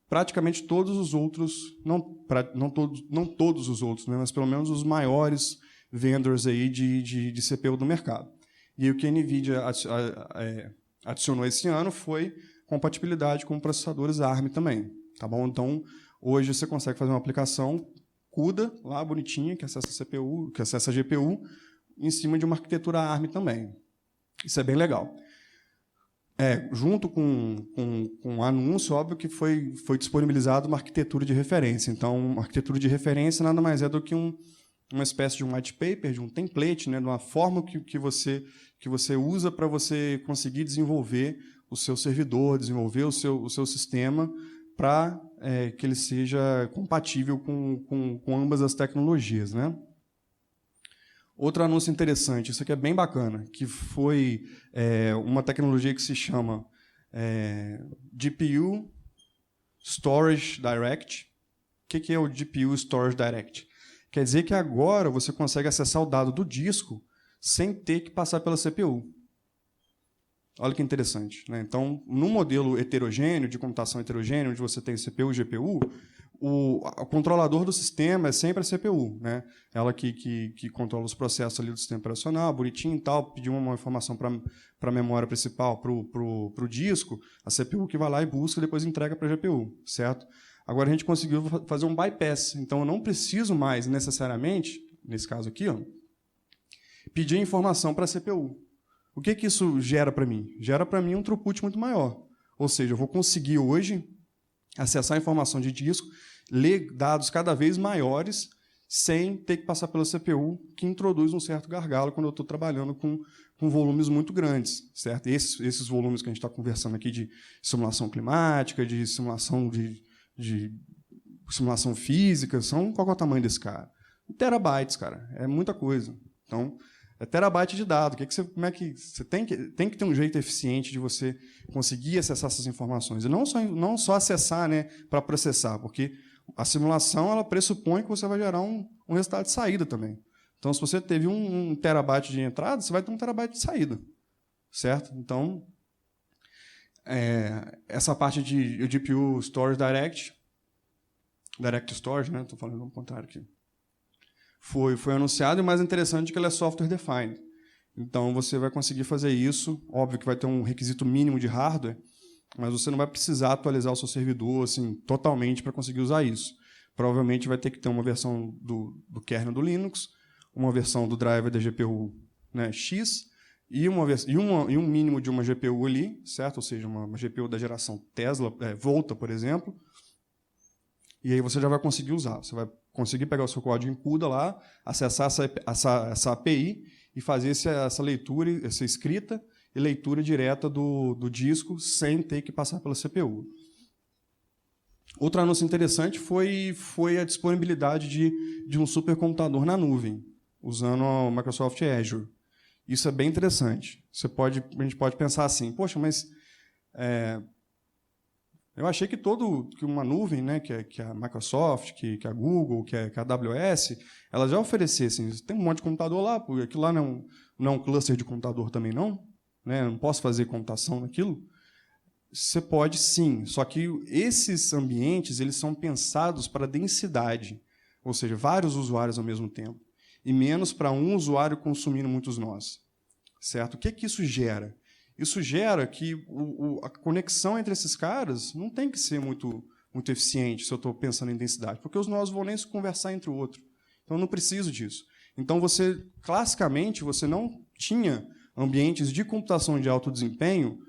praticamente todos os outros, não todos os outros, né, mas pelo menos os maiores vendors aí de CPU do mercado. E aí, o que a NVIDIA adicionou esse ano foi compatibilidade com processadores ARM também. Tá bom? Então, hoje você consegue fazer uma aplicação CUDA, lá bonitinha, que acessa a CPU, que acessa a GPU, em cima de uma arquitetura ARM também. Isso é bem legal. Junto com o anúncio, óbvio que foi disponibilizada uma arquitetura de referência. Então, uma arquitetura de referência nada mais é do que uma espécie de um white paper, de um template, né, de uma forma que você usa para você conseguir desenvolver o seu servidor, desenvolver o seu sistema, para que ele seja compatível com ambas as tecnologias, né? Outro anúncio interessante, isso aqui é bem bacana, que foi uma tecnologia que se chama GPU Storage Direct. O que é o GPU Storage Direct? Quer dizer que agora você consegue acessar o dado do disco sem ter que passar pela CPU. Olha que interessante, né? Então, no modelo heterogêneo, de computação heterogênea, onde você tem CPU e GPU, o controlador do sistema é sempre a CPU, né? Ela que controla os processos ali do sistema operacional, bonitinho e tal, pediu uma informação para a memória principal, para o disco, a CPU que vai lá e busca e depois entrega para a GPU, certo? Agora a gente conseguiu fazer um bypass, então eu não preciso mais necessariamente, nesse caso aqui, pedir informação para a CPU. O que isso gera para mim? Gera para mim um throughput muito maior. Ou seja, eu vou conseguir hoje acessar a informação de disco, ler dados cada vez maiores, sem ter que passar pela CPU, que introduz um certo gargalo quando eu estou trabalhando com volumes muito grandes, certo? Esses volumes que a gente está conversando aqui de simulação climática, de simulação de simulação física, qual é o tamanho desse cara? Terabytes, cara, é muita coisa. Então, é terabyte de dado. Como é que você tem que ter um jeito eficiente de você conseguir acessar essas informações. E não só acessar, né, para processar, porque a simulação ela pressupõe que você vai gerar um resultado de saída também. Então, se você teve um terabyte de entrada, você vai ter um terabyte de saída. Certo? Então, essa parte de GPU Storage Direct Storage, né? Estou falando ao contrário aqui. Foi anunciado, e o mais interessante é que ele é software defined. Então, você vai conseguir fazer isso. Óbvio que vai ter um requisito mínimo de hardware, mas você não vai precisar atualizar o seu servidor assim, totalmente para conseguir usar isso. Provavelmente vai ter que ter uma versão do kernel do Linux, uma versão do driver da GPU, né, X, e um mínimo de uma GPU ali, certo? Ou seja, uma GPU da geração Tesla, Volta, por exemplo. E aí você já vai conseguir usar. Você vai conseguir pegar o seu código em CUDA lá, acessar essa API e fazer essa leitura, essa escrita e leitura direta do disco sem ter que passar pela CPU. Outro anúncio interessante foi a disponibilidade de um supercomputador na nuvem, usando o Microsoft Azure. Isso é bem interessante. A gente pode pensar assim, poxa, mas eu achei que uma nuvem, né, que a Microsoft, que a Google, que a AWS, elas já oferecessem. Tem um monte de computador lá, porque aquilo lá não é um cluster de computador também, não? Né? Eu não posso fazer computação naquilo? Você pode, sim. Só que esses ambientes eles são pensados para densidade, ou seja, vários usuários ao mesmo tempo, e menos para um usuário consumindo muitos nós. Certo? O que isso gera? Isso gera que a conexão entre esses caras não tem que ser muito eficiente se eu estou pensando em densidade, porque os nós vão nem se conversar entre o outro. Então, eu não preciso disso. Então, classicamente, você não tinha ambientes de computação de alto desempenho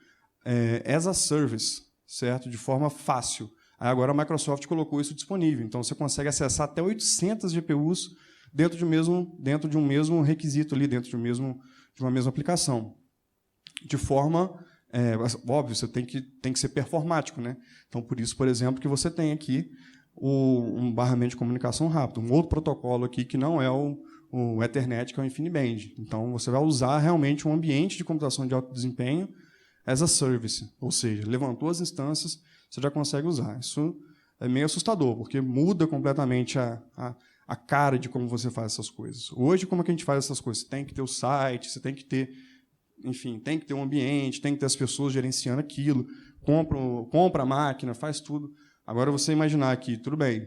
as a service, certo? De forma fácil. Aí, agora a Microsoft colocou isso disponível. Então, você consegue acessar até 800 GPUs dentro de um mesmo requisito, ali, dentro de uma mesma aplicação. De forma, óbvio, você tem que ser performático, né? Então, por isso, por exemplo, que você tem aqui um barramento de comunicação rápido, um outro protocolo aqui que não é o Ethernet, que é o InfiniBand. Então, você vai usar realmente um ambiente de computação de alto desempenho as a service, ou seja, levantou as instâncias, você já consegue usar. Isso é meio assustador, porque muda completamente a cara de como você faz essas coisas. Hoje, como é que a gente faz essas coisas? Você tem que ter o site, você tem que ter, enfim, tem que ter um ambiente, tem que ter as pessoas gerenciando aquilo, compra a máquina, faz tudo. Agora, você imaginar que, tudo bem,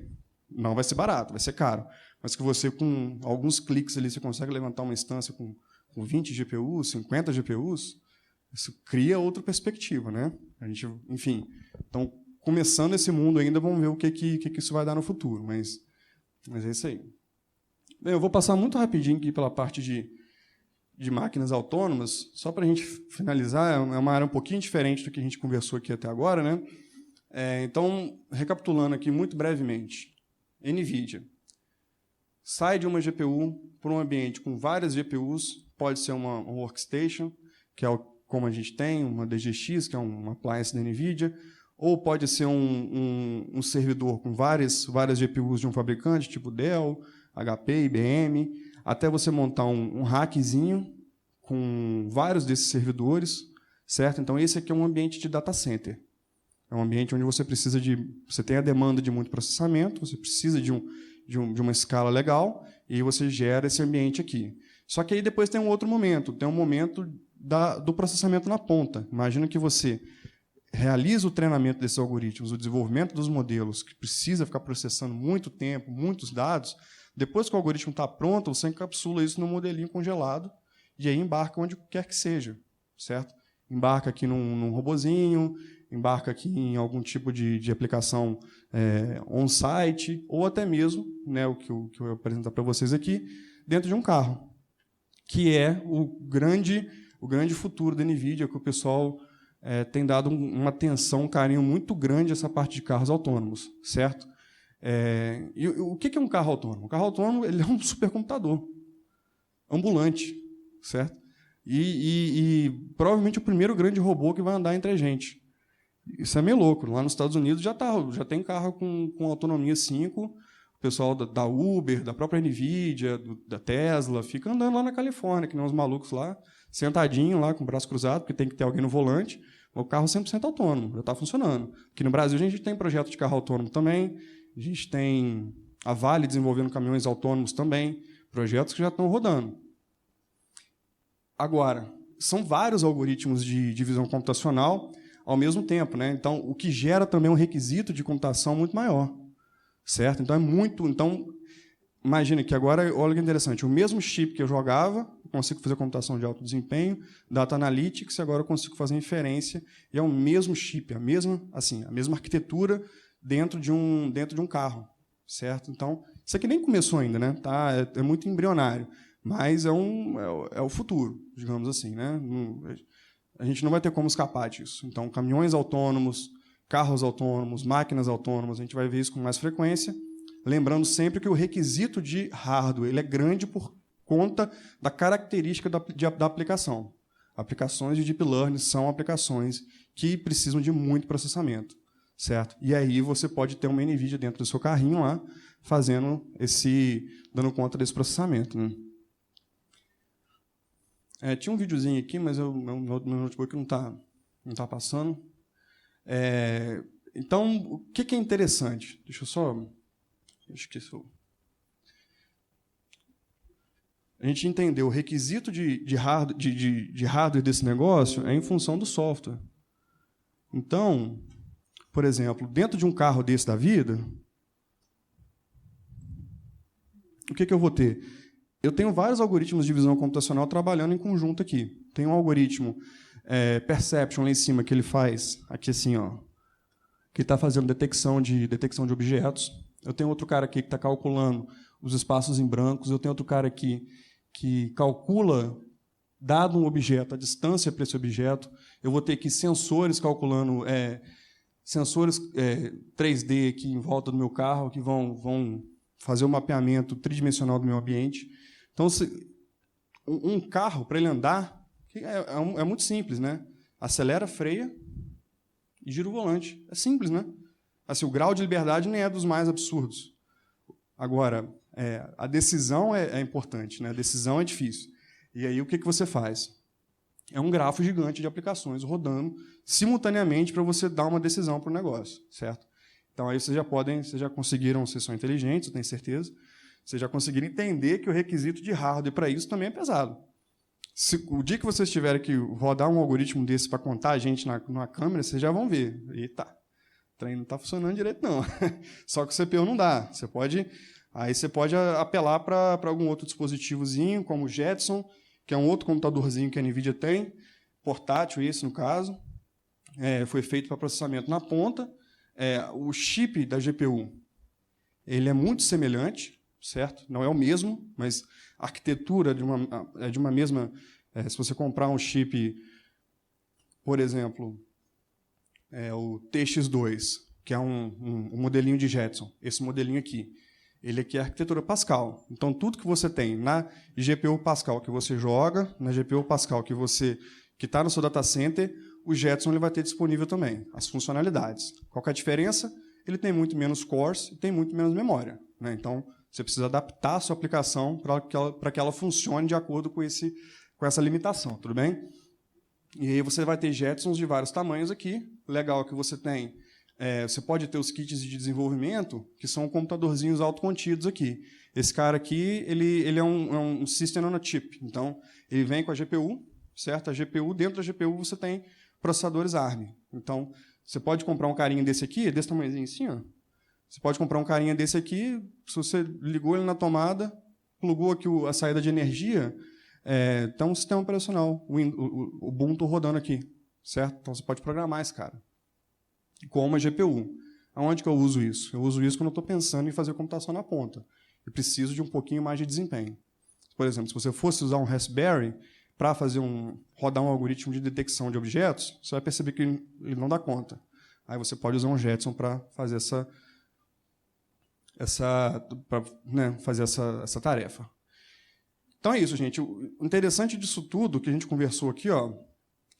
não vai ser barato, vai ser caro, mas que você, com alguns cliques ali, você consegue levantar uma instância com 20 GPUs, 50 GPUs, isso cria outra perspectiva, né? A gente, enfim, então, começando esse mundo ainda, vamos ver o que isso vai dar no futuro, mas é isso aí. Bem, eu vou passar muito rapidinho aqui pela parte de máquinas autônomas, só para a gente finalizar, é uma área um pouquinho diferente do que a gente conversou aqui até agora, né? Então, recapitulando aqui muito brevemente, NVIDIA sai de uma GPU para um ambiente com várias GPUs, pode ser uma workstation, que é como a gente tem, uma DGX, que é uma appliance da NVIDIA, ou pode ser um servidor com várias GPUs de um fabricante, tipo Dell, HP, IBM, até você montar um rackzinho com vários desses servidores, certo? Então, esse aqui é um ambiente de data center. É um ambiente onde você tem a demanda de muito processamento, você precisa de uma escala legal, e você gera esse ambiente aqui. Só que aí depois tem um outro momento, tem um momento do processamento na ponta. Imagina que você realiza o treinamento desses algoritmos, o desenvolvimento dos modelos, que precisa ficar processando muito tempo, muitos dados. Depois que o algoritmo está pronto, você encapsula isso num modelinho congelado e aí embarca onde quer que seja, certo? Embarca aqui num robozinho, embarca aqui em algum tipo de aplicação on-site, ou até mesmo, né, o que eu vou apresentar para vocês aqui, dentro de um carro, que é o grande futuro da NVIDIA, que o pessoal tem dado uma atenção, um carinho muito grande a essa parte de carros autônomos, certo? E o que é um carro autônomo? O carro autônomo ele é um supercomputador ambulante, certo? E provavelmente o primeiro grande robô que vai andar entre a gente. Isso é meio louco. Lá nos Estados Unidos já tem carro com autonomia 5, o pessoal da Uber, da própria NVIDIA, da Tesla, fica andando lá na Califórnia, que nem uns malucos lá, sentadinho lá, com o braço cruzado, porque tem que ter alguém no volante. O carro 100% autônomo, já está funcionando. Aqui no Brasil a gente tem projeto de carro autônomo também, a gente tem a Vale desenvolvendo caminhões autônomos também, projetos que já estão rodando. Agora, são vários algoritmos de visão computacional ao mesmo tempo, né? Então, o que gera também um requisito de computação muito maior, certo? Então, imagina que agora, olha que interessante, o mesmo chip que eu jogava, eu consigo fazer computação de alto desempenho, data analytics, e agora eu consigo fazer inferência, e é o mesmo chip, a mesma arquitetura dentro de um carro, certo? Então, isso aqui nem começou ainda, né? Tá, é muito embrionário, mas é o futuro, digamos assim, né? A gente não vai ter como escapar disso. Então, caminhões autônomos, carros autônomos, máquinas autônomas, a gente vai ver isso com mais frequência, lembrando sempre que o requisito de hardware ele é grande por conta da característica da aplicação. Aplicações de Deep Learning são aplicações que precisam de muito processamento, certo? E aí você pode ter uma NVIDIA dentro do seu carrinho lá, dando conta desse processamento, né? Tinha um videozinho aqui, mas meu notebook não tá passando. Então, o que é interessante? Deixa eu só... Esqueci. A gente entendeu o requisito de hardware desse negócio é em função do software. Então, por exemplo, dentro de um carro desse da vida, o que eu vou ter? Eu tenho vários algoritmos de visão computacional trabalhando em conjunto aqui. Tem um algoritmo Perception lá em cima que ele faz, aqui assim, ó, que está fazendo detecção de objetos. Eu tenho outro cara aqui que está calculando os espaços em brancos. Eu tenho outro cara aqui que calcula, dado um objeto, a distância para esse objeto. Eu vou ter aqui sensores calculando, sensores 3D aqui em volta do meu carro, que vão fazer o mapeamento tridimensional do meu ambiente. Então, um carro, para ele andar, é muito simples, né? Acelera, freia e gira o volante. É simples, né? Assim, o grau de liberdade nem é dos mais absurdos. Agora, a decisão é importante, né? A decisão é difícil. E aí, o que você faz? É um grafo gigante de aplicações rodando simultaneamente para você dar uma decisão para o negócio, certo? Então, aí vocês já conseguiram, vocês são inteligentes, eu tenho certeza, vocês já conseguiram entender que o requisito de hardware para isso também é pesado. O dia que vocês tiverem que rodar um algoritmo desse para contar a gente numa câmera, vocês já vão ver. Eita, o trem não está funcionando direito, não. Só que o CPU não dá. Aí você pode apelar para algum outro dispositivozinho, como o Jetson, que é um outro computadorzinho que a NVIDIA tem, portátil esse, no caso. Foi feito para processamento na ponta. O chip da GPU ele é muito semelhante, certo? Não é o mesmo, mas a arquitetura é de uma mesma... se você comprar um chip, por exemplo, o TX2, que é um modelinho de Jetson, esse modelinho aqui, ele aqui é a arquitetura Pascal. Então, tudo que você tem na GPU Pascal que você joga, na GPU Pascal que está no seu data center, o Jetson ele vai ter disponível também, as funcionalidades. Qual que é a diferença? Ele tem muito menos cores e tem muito menos memória, né? Então, você precisa adaptar a sua aplicação para que ela funcione de acordo com essa limitação, tudo bem? E aí você vai ter Jetsons de vários tamanhos aqui. Legal que você tem... você pode ter os kits de desenvolvimento, que são computadorzinhos autocontidos aqui. Esse cara aqui ele é um System on a Chip. Então, ele vem com a GPU, certo? A GPU, dentro da GPU, você tem processadores ARM. Então, você pode comprar um carinha desse aqui, desse tamanhozinho assim, ó. Você pode comprar um carinha desse aqui, se você ligou ele na tomada, plugou aqui a saída de energia, tem um sistema operacional, o Ubuntu rodando aqui, certo? Então, você pode programar esse cara com uma GPU. Aonde que eu uso isso? Eu uso isso quando eu estou pensando em fazer computação na ponta. Eu preciso de um pouquinho mais de desempenho. Por exemplo, se você fosse usar um Raspberry para rodar um algoritmo de detecção de objetos, você vai perceber que ele não dá conta. Aí você pode usar um Jetson para fazer fazer essa tarefa. Então é isso, gente. O interessante disso tudo que a gente conversou aqui, ó,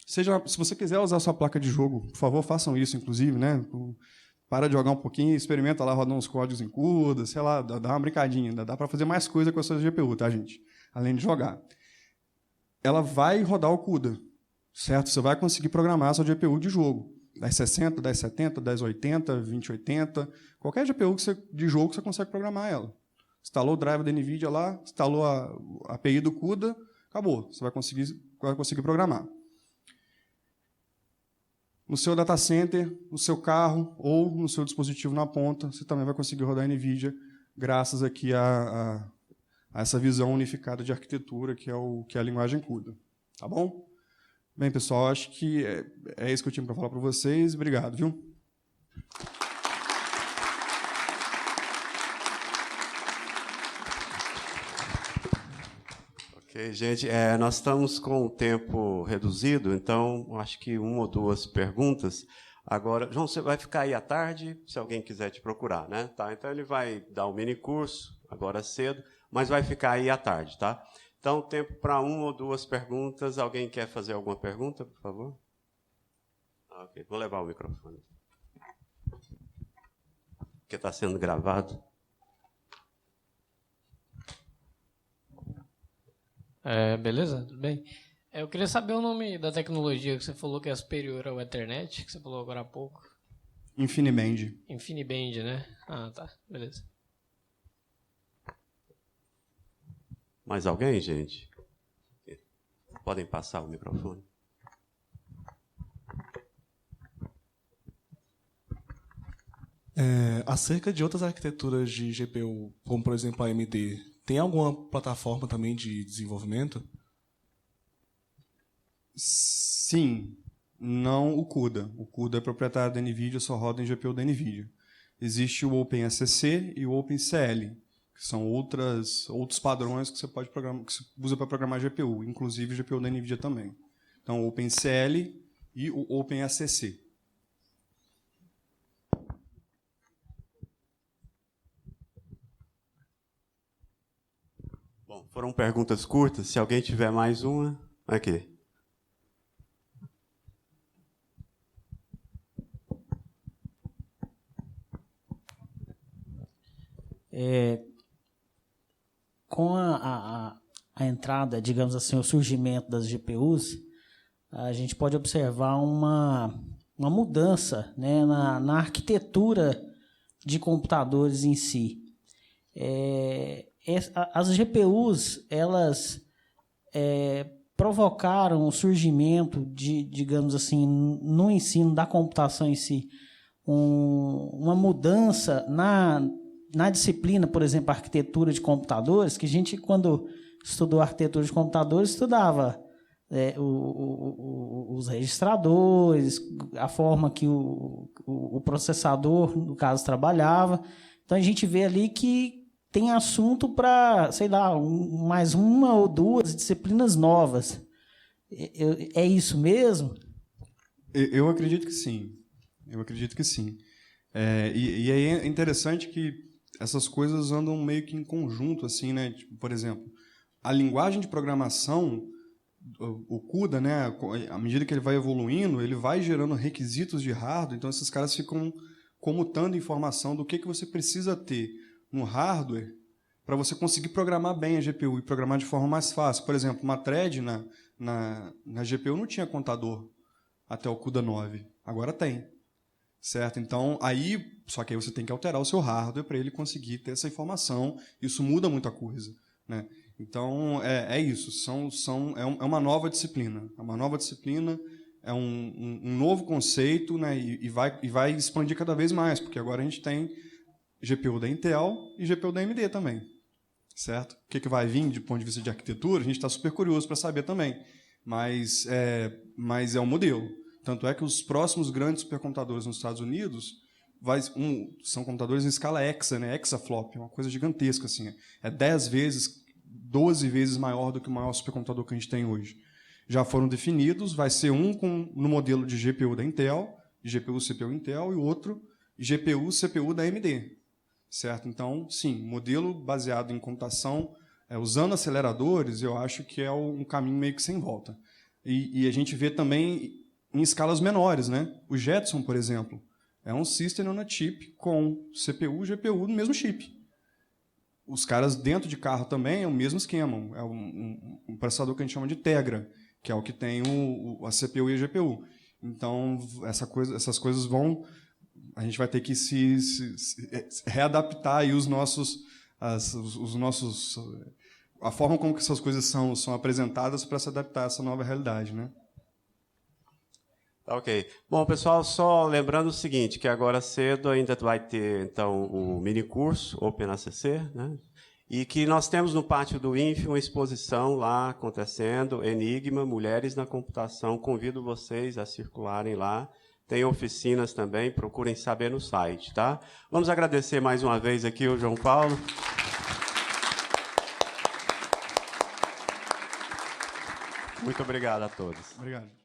se você quiser usar a sua placa de jogo, por favor, façam isso, inclusive, né? Para de jogar um pouquinho, experimenta lá rodar uns códigos em CUDA, sei lá, dá uma brincadinha, dá para fazer mais coisa com a sua GPU, tá, gente? Além de jogar. Ela vai rodar o CUDA, certo? Você vai conseguir programar a sua GPU de jogo. 1060, 1070, 1080, 2080, qualquer GPU de jogo que você consegue programar ela. Instalou o driver da NVIDIA lá, instalou a API do CUDA, acabou. Você vai conseguir programar. No seu data center, no seu carro ou no seu dispositivo na ponta, você também vai conseguir rodar NVIDIA graças aqui a essa visão unificada de arquitetura que é a linguagem CUDA. Tá bom? Bem, pessoal, acho que é isso que eu tinha para falar para vocês. Obrigado, viu? Ok, gente, nós estamos com o tempo reduzido, então acho que uma ou duas perguntas. Agora, João, você vai ficar aí à tarde, se alguém quiser te procurar, né? Tá, então ele vai dar um mini curso, agora cedo, mas vai ficar aí à tarde, tá? Então, tempo para uma ou duas perguntas. Alguém quer fazer alguma pergunta, por favor? Ok, vou levar o microfone. Porque está sendo gravado. Beleza? Tudo bem? Eu queria saber o nome da tecnologia que você falou que é superior ao Ethernet, que você falou agora há pouco. InfiniBand. InfiniBand, né? Ah, tá. Beleza. Mais alguém, gente? Podem passar o microfone. Acerca de outras arquiteturas de GPU, como por exemplo a AMD, tem alguma plataforma também de desenvolvimento? Sim, não o CUDA. O CUDA é proprietário da NVIDIA, só roda em GPU da NVIDIA. Existe o OpenACC e o OpenCL, que são outros padrões que você pode programar, que você usa para programar GPU, inclusive o GPU da NVIDIA também. Então, o OpenCL e o OpenACC. Bom, foram perguntas curtas. Se alguém tiver mais uma, aqui. Com a entrada, digamos assim, o surgimento das GPUs, a gente pode observar uma mudança, né, na arquitetura de computadores em si. As GPUs, elas provocaram o surgimento digamos assim, no ensino da computação em si, uma mudança na disciplina, por exemplo, arquitetura de computadores, que a gente, quando estudou arquitetura de computadores, estudava os registradores, a forma que o processador, no caso, trabalhava. Então, a gente vê ali que tem assunto para, sei lá, mais uma ou duas disciplinas novas. É isso mesmo? Eu acredito que sim. Eu acredito que sim. E aí é interessante que essas coisas andam meio que em conjunto, assim, né? Tipo, por exemplo, a linguagem de programação, o CUDA, né? À medida que ele vai evoluindo, ele vai gerando requisitos de hardware, então esses caras ficam comutando informação do que você precisa ter no hardware para você conseguir programar bem a GPU e programar de forma mais fácil. Por exemplo, uma thread na GPU não tinha contador até o CUDA 9, agora tem. Certo? Então, só que aí você tem que alterar o seu hardware para ele conseguir ter essa informação. Isso muda muita coisa, né? Então, é isso. É uma nova disciplina. É uma nova disciplina, é um novo conceito, né? E vai expandir cada vez mais, porque agora a gente tem GPU da Intel e GPU da AMD também. Certo? O que vai vir de ponto de vista de arquitetura, a gente está super curioso para saber também. Mas é um modelo. Tanto é que os próximos grandes supercomputadores nos Estados Unidos são computadores em escala hexa, né? Hexaflop, é uma coisa gigantesca. Assim. É 10 vezes, 12 vezes maior do que o maior supercomputador que a gente tem hoje. Já foram definidos, vai ser no modelo de GPU da Intel, GPU, CPU Intel, e o outro GPU, CPU da AMD. Certo? Então, sim, modelo baseado em computação, usando aceleradores, eu acho que é um caminho meio que sem volta. E a gente vê também em escalas menores, né? O Jetson, por exemplo, é um System on a Chip com CPU e GPU no mesmo chip. Os caras dentro de carro também é o mesmo esquema. É um processador que a gente chama de Tegra, que é o que tem a CPU e a GPU. Então, essas coisas vão... A gente vai ter que se readaptar aí a forma como que essas coisas são apresentadas para se adaptar a essa nova realidade, né? Ok. Bom, pessoal, só lembrando o seguinte, que agora cedo ainda vai ter, então, o minicurso OpenACC, né? E que nós temos no pátio do INF uma exposição lá acontecendo, Enigma, Mulheres na Computação. Convido vocês a circularem lá. Tem oficinas também, procurem saber no site, tá? Vamos agradecer mais uma vez aqui o João Paulo. Muito obrigado a todos. Obrigado.